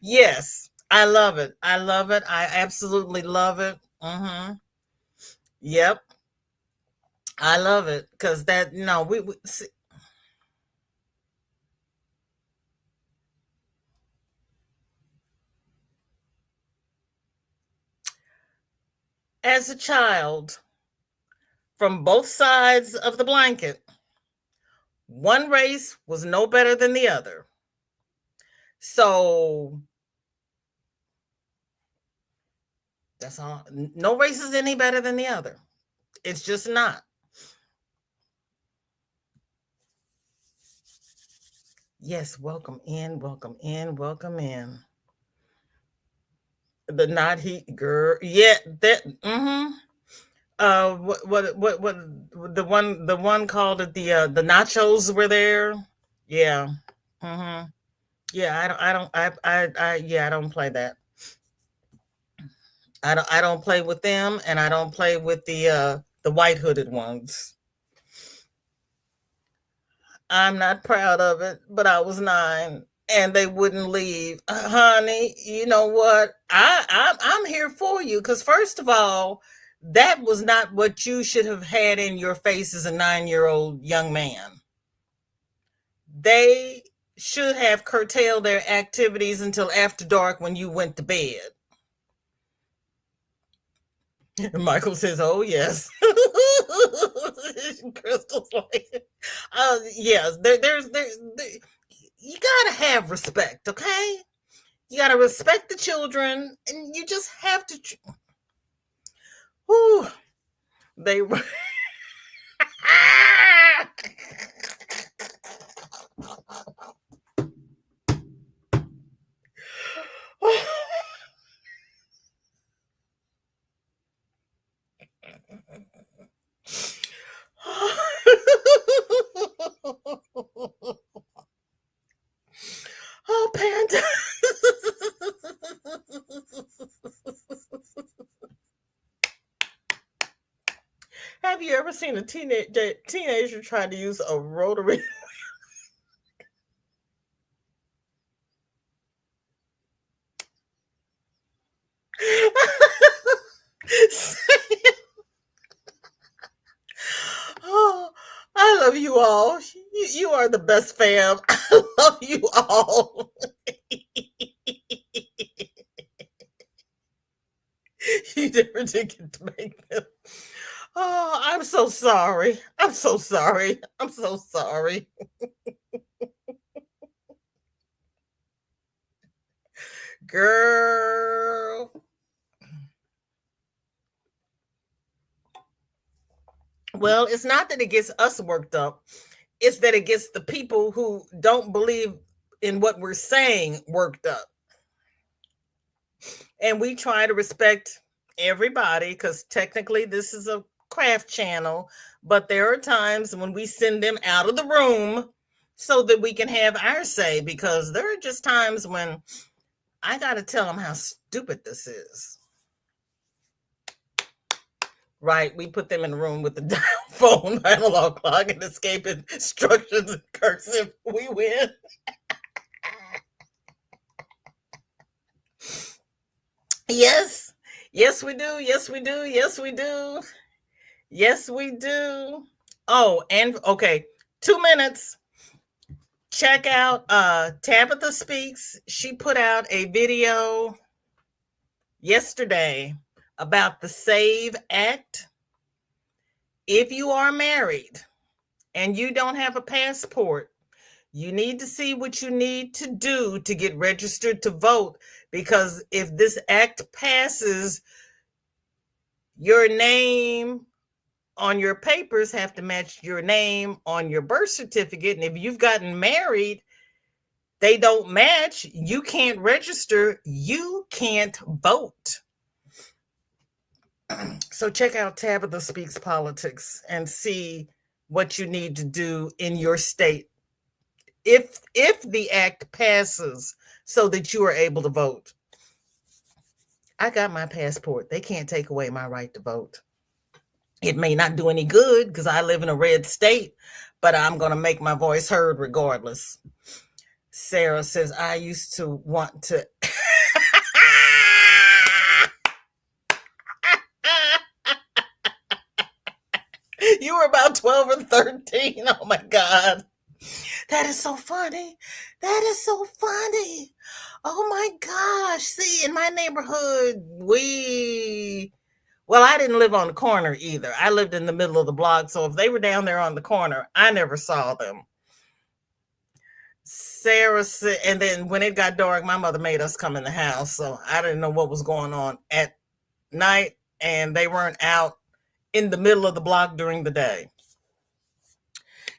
Yes, I love it. I love it. I absolutely love it. Mm-hmm. Yep. I love it. Because that, no, we see, As a child, from both sides of the blanket, one race was no better than the other. So that's all. No race is any better than the other. It's just not. Yes, welcome in, welcome in, welcome in. The not heat girl. Yeah, that what the one called it the nachos were there. Yeah. Mm-hmm. Yeah, I don't play that. I don't play with them, and I don't play with the white hooded ones. I'm not proud of it, but I was 9 and they wouldn't leave. Honey, you know what? I'm here for you cuz first of all, that was not what you should have had in your face as a 9-year-old young man. They should have curtailed their activities until after dark when you went to bed. Michael says, "Oh yes." Crystal's like, yes. There, you gotta have respect, okay? You gotta respect the children, and you just have to. Whew, they were. Oh, Panda. Have you ever seen a teenager try to use a rotary? Oh, I love you all. You are the best fam. I love you all. You never did get to make them. Oh, I'm so sorry. I'm so sorry. I'm so sorry. Girl. Well, it's not that it gets us worked up, it's that it gets the people who don't believe in what we're saying worked up. And we try to respect everybody because technically this is a craft channel, but there are times when we send them out of the room so that we can have our say, because there are just times when I got to tell them how stupid this is. Right, we put them in the room with the dial phone, analog clock, and escape instructions in cursive. We win. Yes, yes, we do. Yes, we do. Yes, we do. Yes, we do. Oh, and okay, 2 minutes. Check out Tabitha Speaks. She put out a video yesterday about the SAVE Act. If you are married and you don't have a passport, you need to see what you need to do to get registered to vote, because if this act passes, your name on your papers have to match your name on your birth certificate. And if you've gotten married, they don't match, you can't register, you can't vote. So check out Tabitha Speaks Politics and see what you need to do in your state if the act passes so that you are able to vote. I got my passport. They can't take away my right to vote. It may not do any good because I live in a red state, but I'm going to make my voice heard regardless. Sarah says, I used to want to. You were about 12 or 13. Oh my God. That is so funny. That is so funny. Oh my gosh. See, in my neighborhood, Well, I didn't live on the corner either. I lived in the middle of the block. So if they were down there on the corner, I never saw them. Sarah said, and then when it got dark, my mother made us come in the house. So I didn't know what was going on at night, and they weren't out in the middle of the block during the day.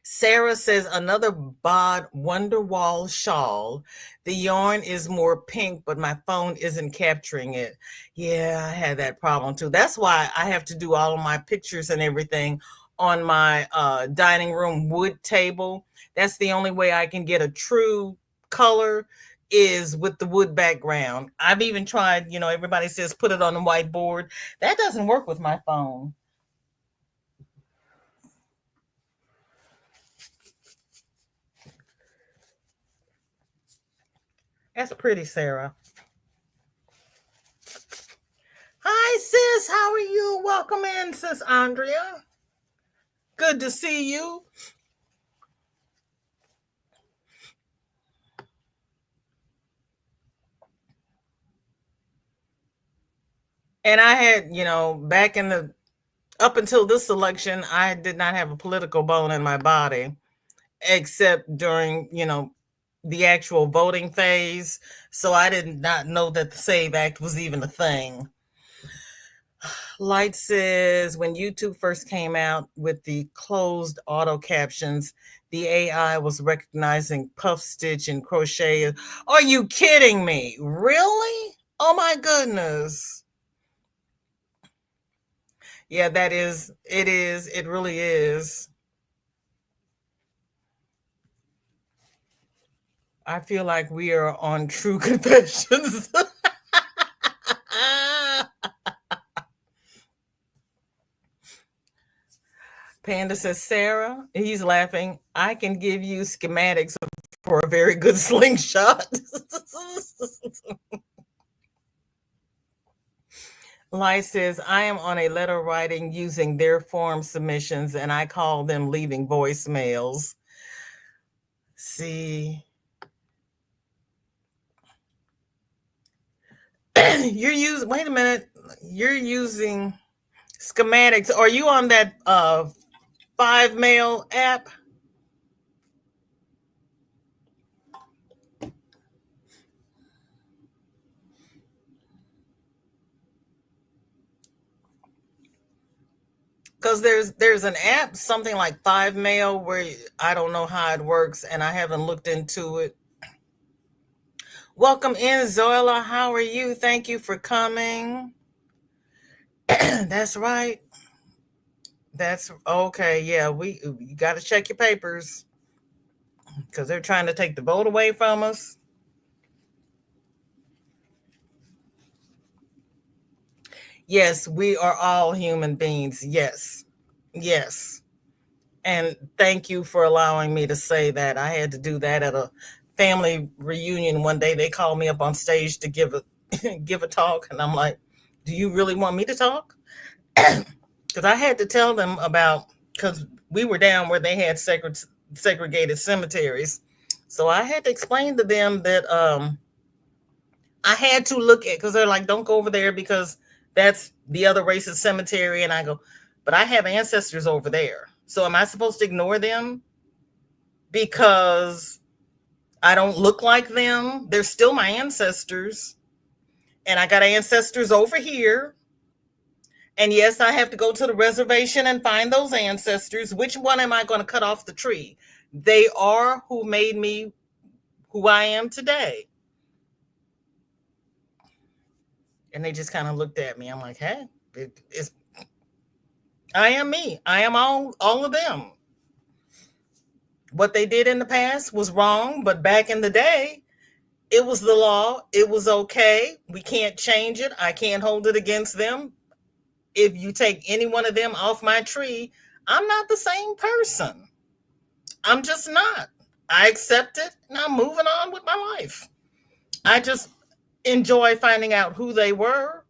Sarah says another bod Wonderwall shawl. The yarn is more pink, but my phone isn't capturing it. Yeah, I had that problem too. That's why I have to do all of my pictures and everything on my dining room wood table. That's the only way I can get a true color is with the wood background. I've even tried, everybody says put it on the whiteboard. That doesn't work with my phone. That's pretty, Sarah. Hi, sis. How are you? Welcome in, sis Andrea. Good to see you. And I had, back in the up until this election, I did not have a political bone in my body, except during, the actual voting phase. So I did not know that the Save Act was even a thing. Light says when YouTube first came out with the closed auto captions, the AI was recognizing puff stitch and crochet. Are you kidding me? Really? Oh my goodness. Yeah, that is, it is, it really is. I feel like we are on True Confessions. Panda says, Sarah, he's laughing. I can give you schematics for a very good slingshot. Lai says, I am on a letter writing using their form submissions and I call them leaving voicemails. See, wait a minute, you're using schematics. Are you on that 5Mail app? Because there's an app, something like 5Mail, where I don't know how it works and I haven't looked into it. Welcome in, Zoila. How are you? Thank you for coming. That's right. That's okay. Yeah, you got to check your papers because they're trying to take the vote away from us. Yes, we are all human beings. Yes. Yes. And thank you for allowing me to say that. I had to do that at a family reunion one day. They called me up on stage to give a give a talk, and I'm like, "Do you really want me to talk?" Because I had to tell them about, because we were down where they had segregated cemeteries, so I had to explain to them that I had to look at, because they're like, "Don't go over there because that's the other race's cemetery," and I go, "But I have ancestors over there, so am I supposed to ignore them because I don't look like them? They're still my ancestors, and I got ancestors over here." And yes, I have to go to the reservation and find those ancestors. Which one am I going to cut off the tree? They are who made me who I am today. And they just kind of looked at me. I'm like, hey, I am me. I am all of them. What they did in the past was wrong, but back in the day, it was the law. It was okay. We can't change it. I can't hold it against them. If you take any one of them off my tree, I'm not the same person. I'm just not. I accept it and I'm moving on with my life. I just enjoy finding out who they were,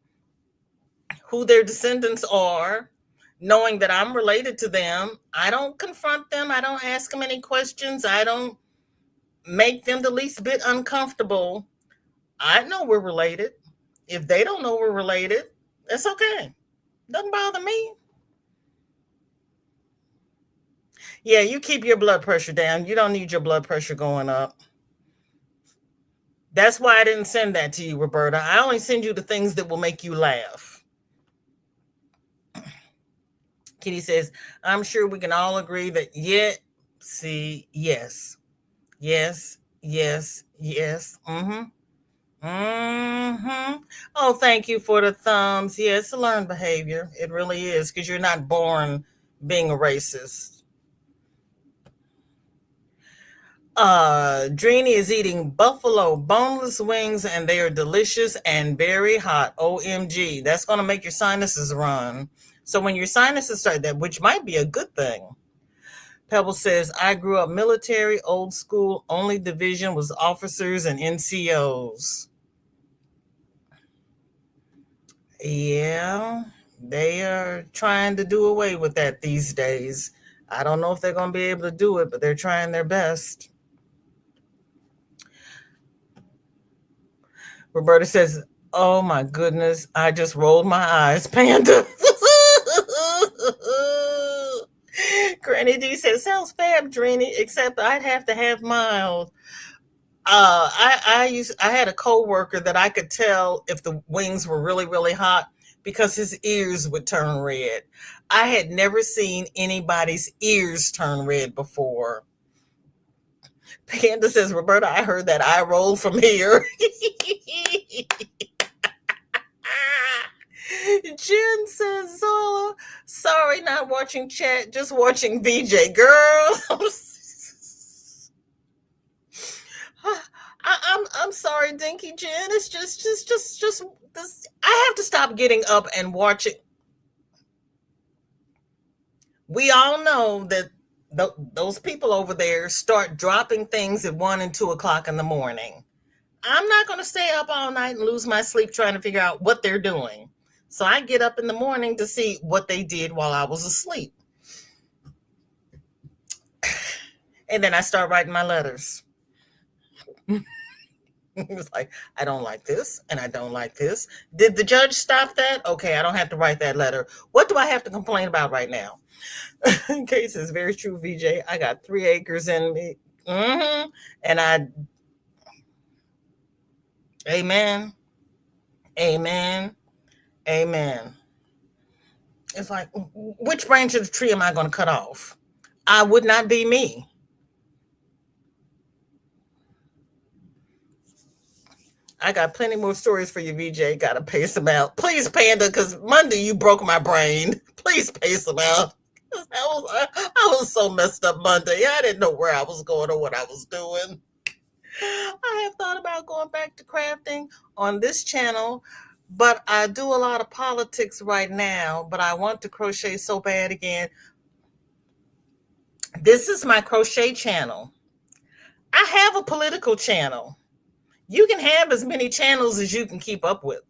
who their descendants are, knowing that I'm related to them. I don't confront them. I don't ask them any questions. I don't make them the least bit uncomfortable. I know we're related. If they don't know we're related, that's okay. Doesn't bother me. Yeah, you keep your blood pressure down. You don't need your blood pressure going up. That's why I didn't send that to you, Roberta. I only send you the things that will make you laugh. Kitty says, I'm sure we can all agree that see, yes, yes, yes, yes. Oh, thank you for the thumbs. Yeah, it's a learned behavior. It really is, because you're not born being a racist. Drini is eating buffalo boneless wings and they are delicious and very hot. OMG. That's gonna make your sinuses run. So when your sinuses start that, which might be a good thing. Pebble says, I grew up military, old school, only division was officers and NCOs. Yeah, they are trying to do away with that these days. I don't know if they're going to be able to do it, but they're trying their best. Roberta says, oh my goodness, I just rolled my eyes, Panda. Granny D says, sounds fab, Drini, except I'd have to have mild. I had a coworker that I could tell if the wings were really really hot because his ears would turn red. I had never seen anybody's ears turn red before. Panda says, Roberta, I heard that eye roll from here. Jen says, Zola, sorry, not watching chat, just watching VJ. Girl, I'm sorry, Dinky Jen. It's just this. I have to stop getting up and watching. We all know that those people over there start dropping things at 1 and 2 o'clock in the morning. I'm not going to stay up all night and lose my sleep trying to figure out what they're doing. So I get up in the morning to see what they did while I was asleep, and then I start writing my letters. It's like, I don't like this and I don't like this. Did the judge stop that? Okay, I don't have to write that letter. What do I have to complain about right now? Case is very true, VJ. I got 3 acres in me. And amen, amen, amen. It's like, which branch of the tree am I going to cut off? I would not be me. I got plenty more stories for you, VJ. Gotta pace them out. Please, Panda, because Monday you broke my brain. Please pace them out. I was so messed up Monday. I didn't know where I was going or what I was doing. I have thought about going back to crafting on this channel, but I do a lot of politics right now, but I want to crochet so bad again. This is my crochet channel. I have a political channel. You can have as many channels as you can keep up with.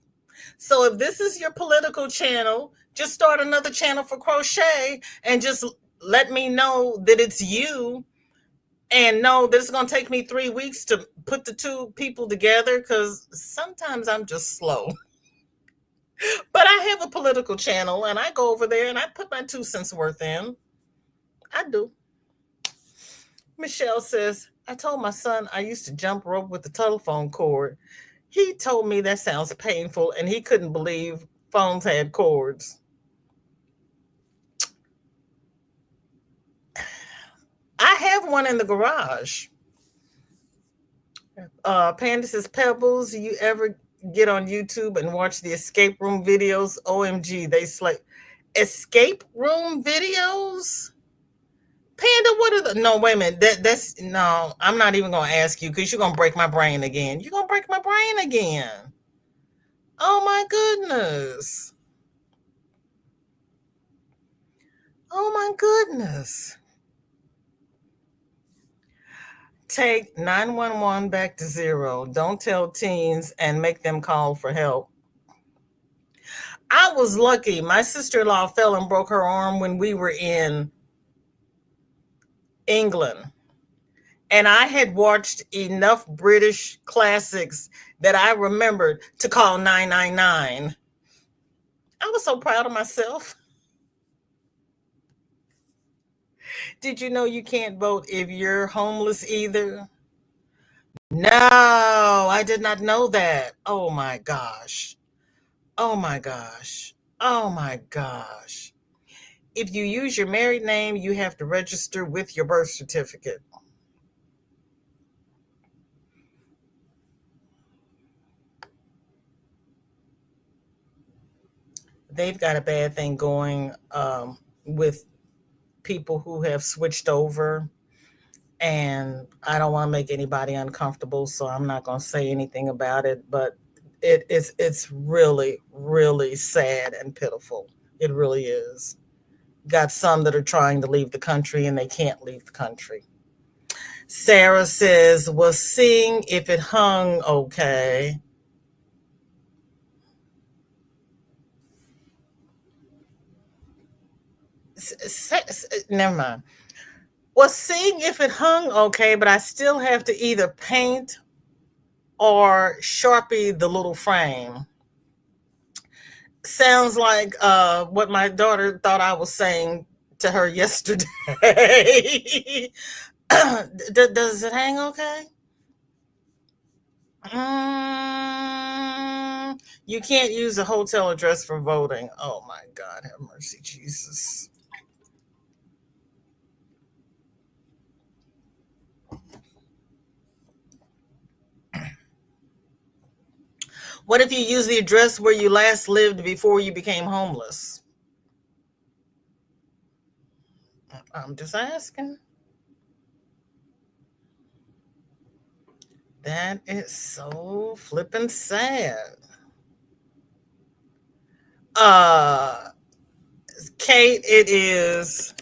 So if this is your political channel, just start another channel for crochet and just let me know that it's you, and know that it's going to take me 3 weeks to put the two people together, because sometimes I'm just slow. But I have a political channel and I go over there and I put my 2 cents worth in. I do. Michelle says, I told my son I used to jump rope with the telephone cord. He told me that sounds painful and he couldn't believe phones had cords. I have one in the garage. Panda says, Pebbles, you ever get on YouTube and watch the escape room videos? OMG, they slay. Escape room videos? Panda, what are the, no, wait a minute. That's, no, I'm not even going to ask you because you're going to break my brain again. You're going to break my brain again. Oh my goodness. Oh my goodness. Take 911 back to 0. Don't tell teens and make them call for help. I was lucky. My sister-in-law fell and broke her arm when we were in England. And I had watched enough British classics that I remembered to call 999. I was so proud of myself. Did you know you can't vote if you're homeless either? No, I did not know that. Oh my gosh. Oh my gosh. Oh my gosh. If you use your married name, you have to register with your birth certificate. They've got a bad thing going with people who have switched over, and I don't want to make anybody uncomfortable, so I'm not going to say anything about it. But it's really really sad and pitiful. It really is. Got some that are trying to leave the country and they can't leave the country. Sarah says, "Was seeing if it hung okay." Never mind. Was seeing if it hung okay, but I still have to either paint or Sharpie the little frame. Sounds like what my daughter thought I was saying to her yesterday. Does it hang okay? You can't use a hotel address for voting. Oh my God, have mercy, Jesus. What if you use the address where you last lived before you became homeless? I'm just asking. That is so flippin' sad. Uh, Kate, it is.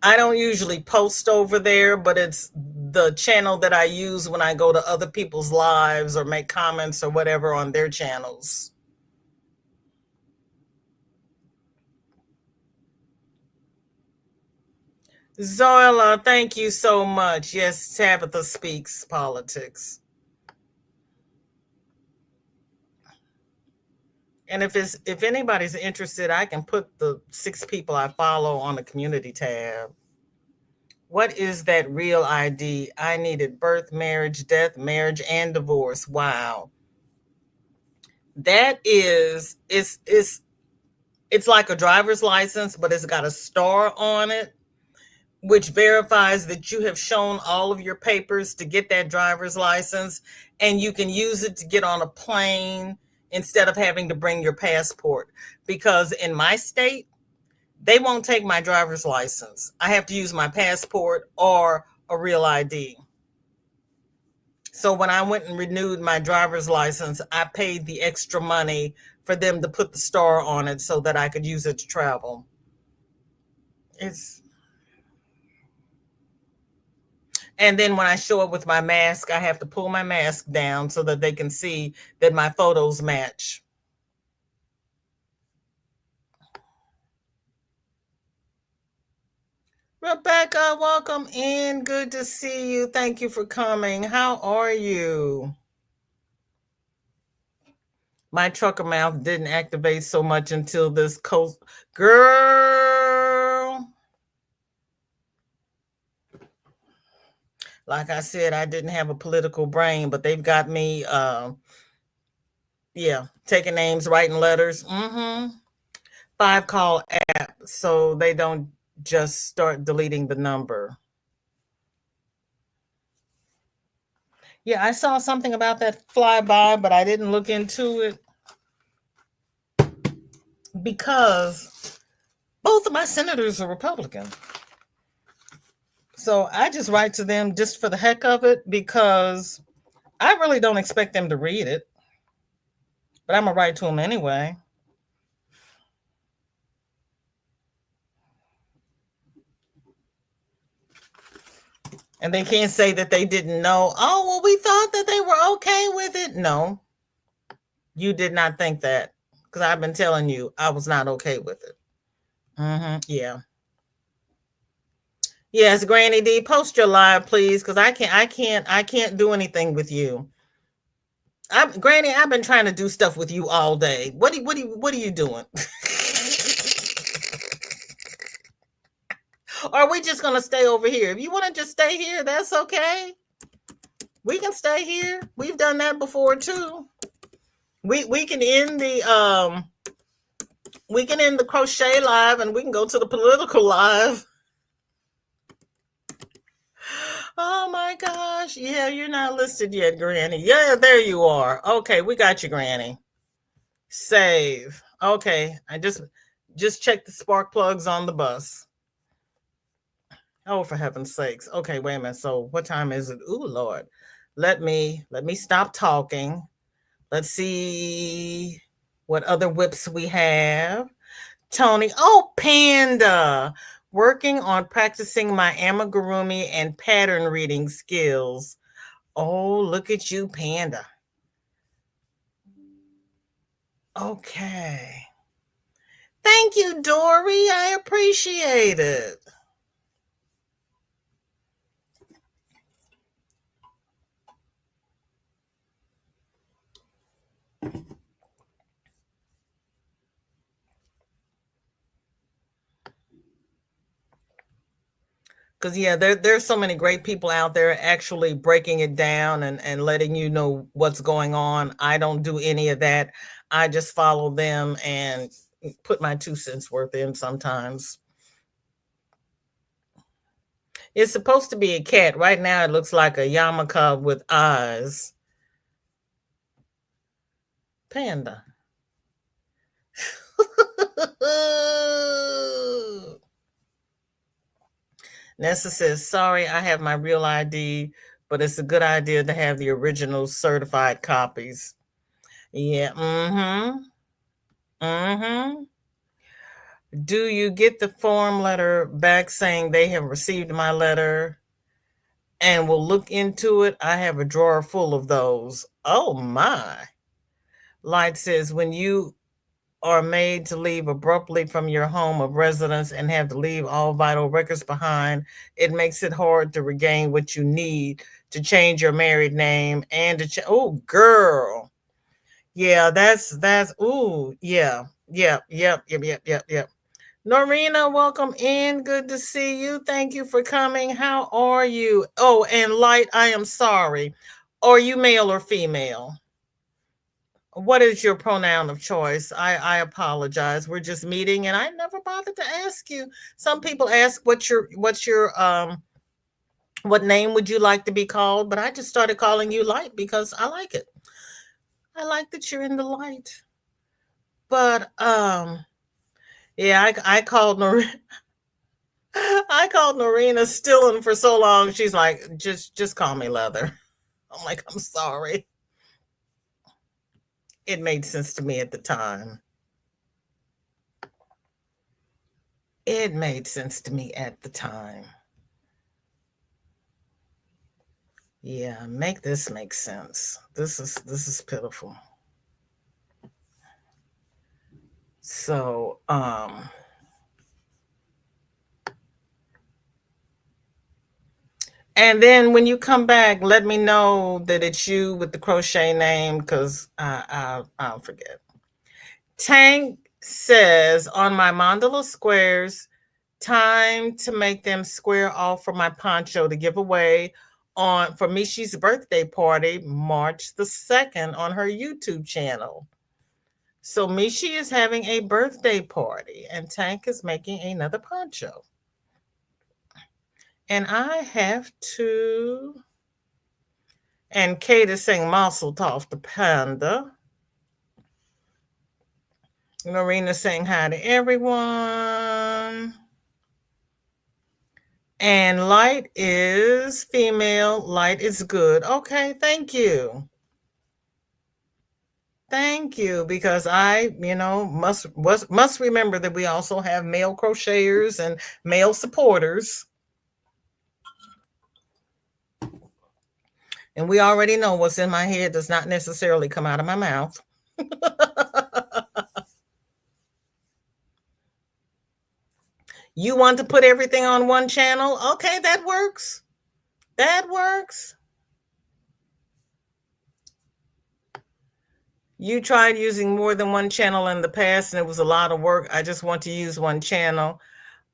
I don't usually post over there, but it's the channel that I use when I go to other people's lives or make comments or whatever on their channels. Zoila, thank you so much. Yes, Tabitha speaks politics. And if anybody's interested, I can put the 6 people I follow on the community tab. What is that real ID? I needed birth, marriage, death, marriage, and divorce. Wow. That is it's like a driver's license, but it's got a star on it, which verifies that you have shown all of your papers to get that driver's license, and you can use it to get on a plane instead of having to bring your passport. Because in my state, they won't take my driver's license. I have to use my passport or a real ID. So when I went and renewed my driver's license, I paid the extra money for them to put the star on it so that I could use it to travel. It's And then when I show up with my mask, I have to pull my mask down so that they can see that my photos match. Rebecca, welcome in. Good to see you. Thank you for coming. How are you? My trucker mouth didn't activate so much until this coast. Girl, like I said, I didn't have a political brain, but they've got me, yeah, taking names, writing letters. 5 call app, so they don't just start deleting the number. Yeah, I saw something about that flyby, but I didn't look into it because both of my senators are Republican. So I just write to them just for the heck of it because I really don't expect them to read it, but I'm going to write to them anyway. And they can't say that they didn't know. Oh, well, we thought that they were okay with it. No, you did not think that because I've been telling you I was not okay with it. Yeah. Yes, Granny D, post your live, please, because I can't do anything with you. Granny, I've been trying to do stuff with you all day. What are you doing? Or are we just gonna stay over here? If you want to just stay here, that's okay. We can stay here. We've done that before too. We can end the crochet live and we can go to the political live. Oh my gosh. Yeah, you're not listed yet, Granny. Yeah, there you are. Okay, we got you, Granny. Save. Okay, I just checked the spark plugs on the bus. Oh, for heaven's sakes. Okay, wait a minute. So what time is it? Ooh, Lord. Let me stop talking. Let's see what other whips we have. Tony. Oh, Panda. Working on practicing my amigurumi and pattern reading skills. Oh, look at you, Panda. Okay. Thank you, Dory. I appreciate it. Because yeah, there's so many great people out there actually breaking it down and letting you know what's going on. I don't do any of that. I just follow them and put my 2 cents worth in sometimes. It's supposed to be a cat. Right now it looks like a yarmulke with eyes. Panda. Nessa says, sorry, I have my real ID, but it's a good idea to have the original certified copies. Yeah. Mm-hmm. Mm-hmm. Do you get the form letter back saying they have received my letter and will look into it? I have a drawer full of those. Oh my. Light says, when you are made to leave abruptly from your home of residence and have to leave all vital records behind, it makes it hard to regain what you need to change your married name and to oh girl. Yeah, that's ooh, yeah. Yep. Norina, welcome in. Good to see you. Thank you for coming. How are you? Oh, and Light, I am sorry. Are you male or female? What is your pronoun of choice? I apologize. We're just meeting and I never bothered to ask you. Some people ask what's your what name would you like to be called, but I just started calling you Light because I like it. I like that you're in the light. But yeah, I called Norina. I called Norina Stillen for so long. She's like, just call me Leather. I'm like, I'm sorry. It made sense to me at the time. It made sense to me at the time. Yeah, make this make sense. This is pitiful. So, and then when you come back, let me know that it's you with the crochet name because I'll forget. Tank says on my mandala squares, time to make them square off for my poncho to give away on for Mishi's birthday party, March the 2nd on her YouTube channel. So Mishi is having a birthday party and Tank is making another poncho. And I have to. And Kate is saying Mazel Tov the Panda. Norina saying hi to everyone. And Light is female. Light is good. Okay, thank you. Thank you, because I, must remember that we also have male crocheters and male supporters. And we already know what's in my head does not necessarily come out of my mouth. You want to put everything on one channel? Okay, that works. That works. You tried using more than one channel in the past and it was a lot of work. I just want to use one channel.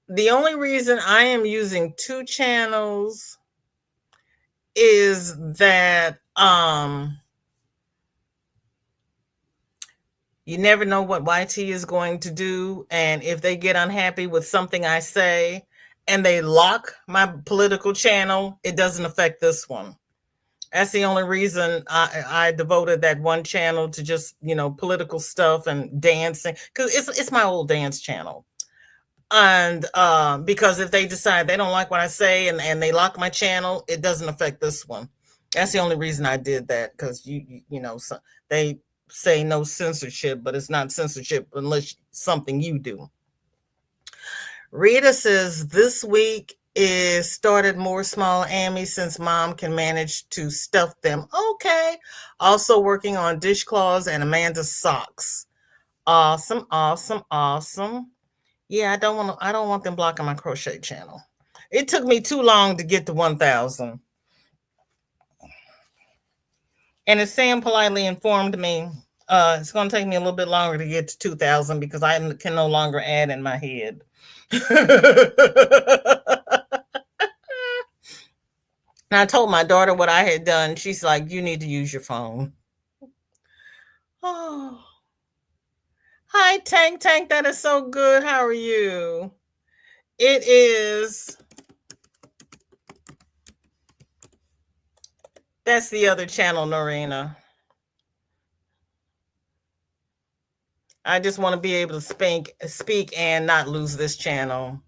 The only reason I am using two channels is that you never know what YT is going to do, and if they get unhappy with something I say and they lock my political channel, it doesn't affect this one. That's the only reason I devoted that one channel to just, political stuff and dancing, because it's my old dance channel. And because if they decide they don't like what I say and they lock my channel, it doesn't affect this one. That's the only reason I did that, because so they say no censorship, but it's not censorship unless something you do. Rita says this week is started more small Amy since mom can manage to stuff them. Okay. Also working on dishcloths and Amanda's socks. Awesome, awesome, awesome. Yeah, I don't want them blocking my crochet channel. It took me too long to get to 1,000. And as Sam politely informed me, it's going to take me a little bit longer to get to 2,000 because I can no longer add in my head. And I told my daughter what I had done. She's like, you need to use your phone. Oh. Hi, Tank. Tank, that is so good. How are you? It is. That's the other channel, Norena. I just want to be able to speak and not lose this channel.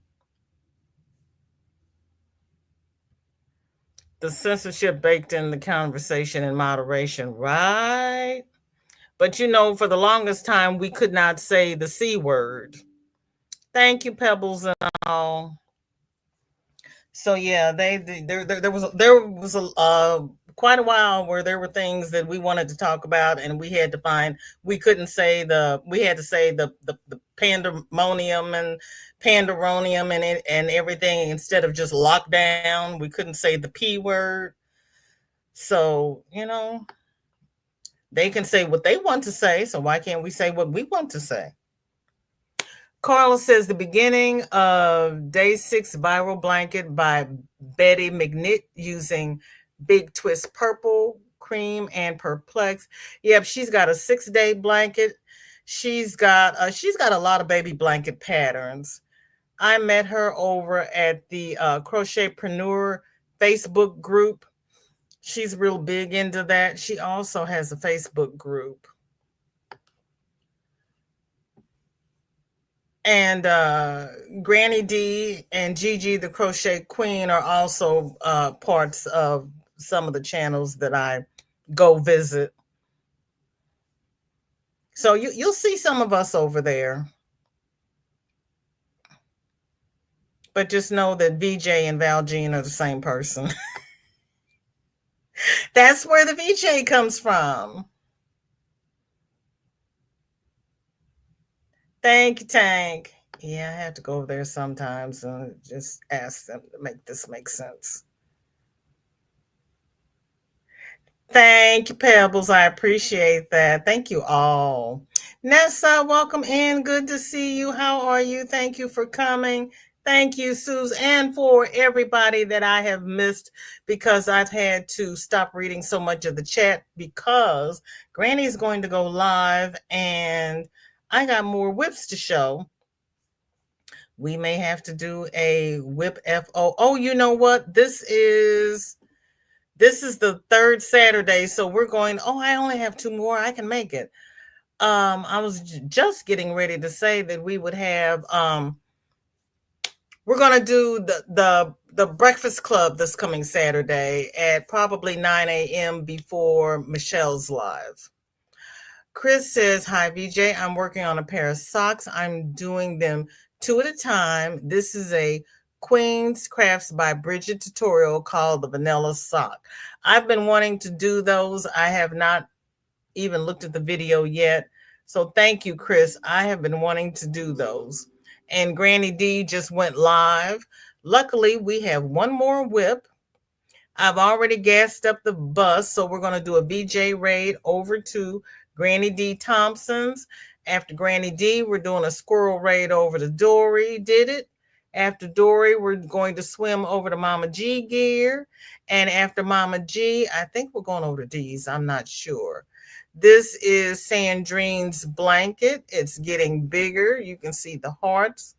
The censorship baked in the conversation and moderation, right? But for the longest time, we could not say the C word. Thank you, Pebbles and all. So yeah, there was a quite a while where there were things that we wanted to talk about, and we had to find we had to say the pandemonium and panderonium and everything instead of just lockdown. We couldn't say the P word. So they can say what they want to say. So why can't we say what we want to say? Carla says the beginning of day 6 viral blanket by Betty McNitt using Big Twist Purple, Cream, and Perplex. Yep, she's got a 6-day blanket. She's got a lot of baby blanket patterns. I met her over at the Crochetpreneur Facebook group. She's real big into that. She also has a Facebook group. And Granny D and Gigi the Crochet Queen are also parts of some of the channels that I go visit. So you'll see some of us over there. But just know that VJ and Valjean are the same person. That's where the VJ comes from. Thank you, Tank. Yeah, I have to go over there sometimes and just ask them to make this make sense. Thank you, Pebbles. I appreciate that. Thank you all. Nessa, welcome in. Good to see you. How are you? Thank you for coming. Thank you, Suze, and for everybody that I have missed because I've had to stop reading so much of the chat because Granny's going to go live and I got more whips to show. We may have to do a whip FO. Oh, you know what? This is the third Saturday, so we're going. Oh, I only have 2 more. I can make it. I was just getting ready to say that we would have. We're gonna do the Breakfast Club this coming Saturday at probably 9 a.m. before Michelle's live. Chris says, "Hi VJ, I'm working on a pair of socks. I'm doing them 2 at a time. This is a Queen's Crafts by Bridget tutorial called the Vanilla Sock. I've been wanting to do those. I have not even looked at the video yet. So thank you, Chris. I have been wanting to do those. and Granny D just went live. Luckily, we have one more WIP. I've already gassed up the bus, so we're going to do a VJ raid over to Granny D Thompson's. After Granny D, we're doing a squirrel raid over to Dory. Did it? After Dory, we're going to swim over to Mama G gear. And after Mama G, I think we're going over to D's. I'm not sure. This is Sandrine's blanket. It's getting bigger. You can see the hearts.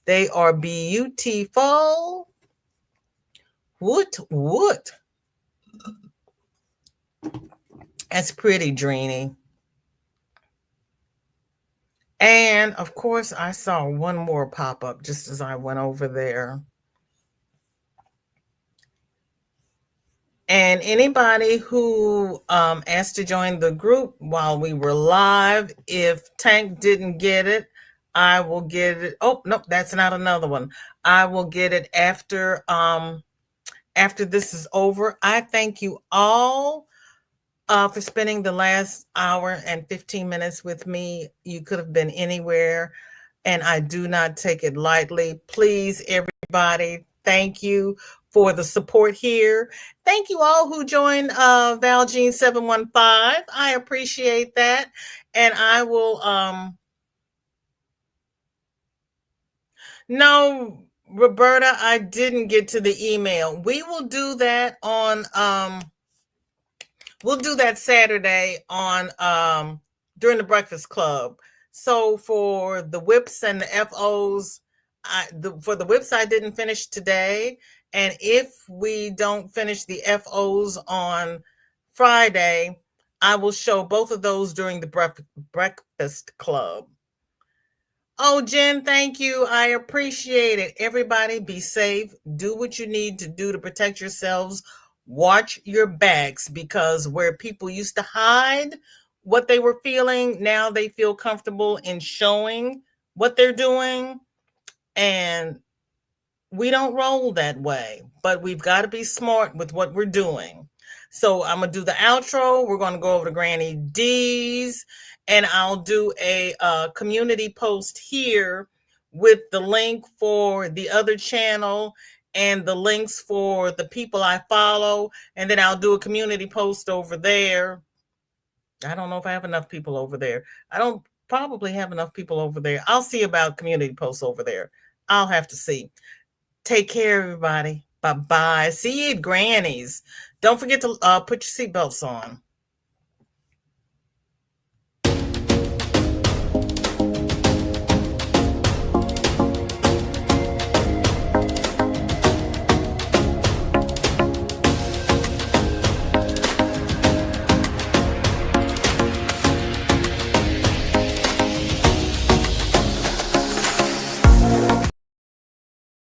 They are beautiful. What? That's pretty, Dreamy. And of course, I saw one more pop up just as I went over there. And anybody who asked to join the group while we were live, if Tank didn't get it, I will get it. Oh, nope, that's not another one. I will get it after this is over. I thank you all for spending the last hour and 15 minutes with me. You could have been anywhere, and I do not take it lightly. Please, everybody, thank you for the support here. Thank you all who joined Valjean 715. I appreciate that. And I will no, Roberta, I didn't get to the email. We will do that on we'll do that Saturday on during the Breakfast Club. So for the whips and the FOs, for the whips I didn't finish today, and if we don't finish the FOs on Friday, I will show both of those during the Breakfast Club. Oh, Jen, thank you. I appreciate it. Everybody be safe. Do what you need to do to protect yourselves. Watch your backs, because where people used to hide what they were feeling, now they feel comfortable in showing what they're doing. And we don't roll that way, but we've got to be smart with what we're doing. So I'm going to do the outro. We're going to go over to Granny D's, and I'll do a community post here with the link for the other channel and the links for the people I follow. And then I'll do a community post over there. I don't know if I have enough people over there. I don't probably have enough people over there. I'll see about community posts over there. I'll have to see. Take care, everybody. Bye-bye. See you at Granny's. Don't forget to put your seatbelts on.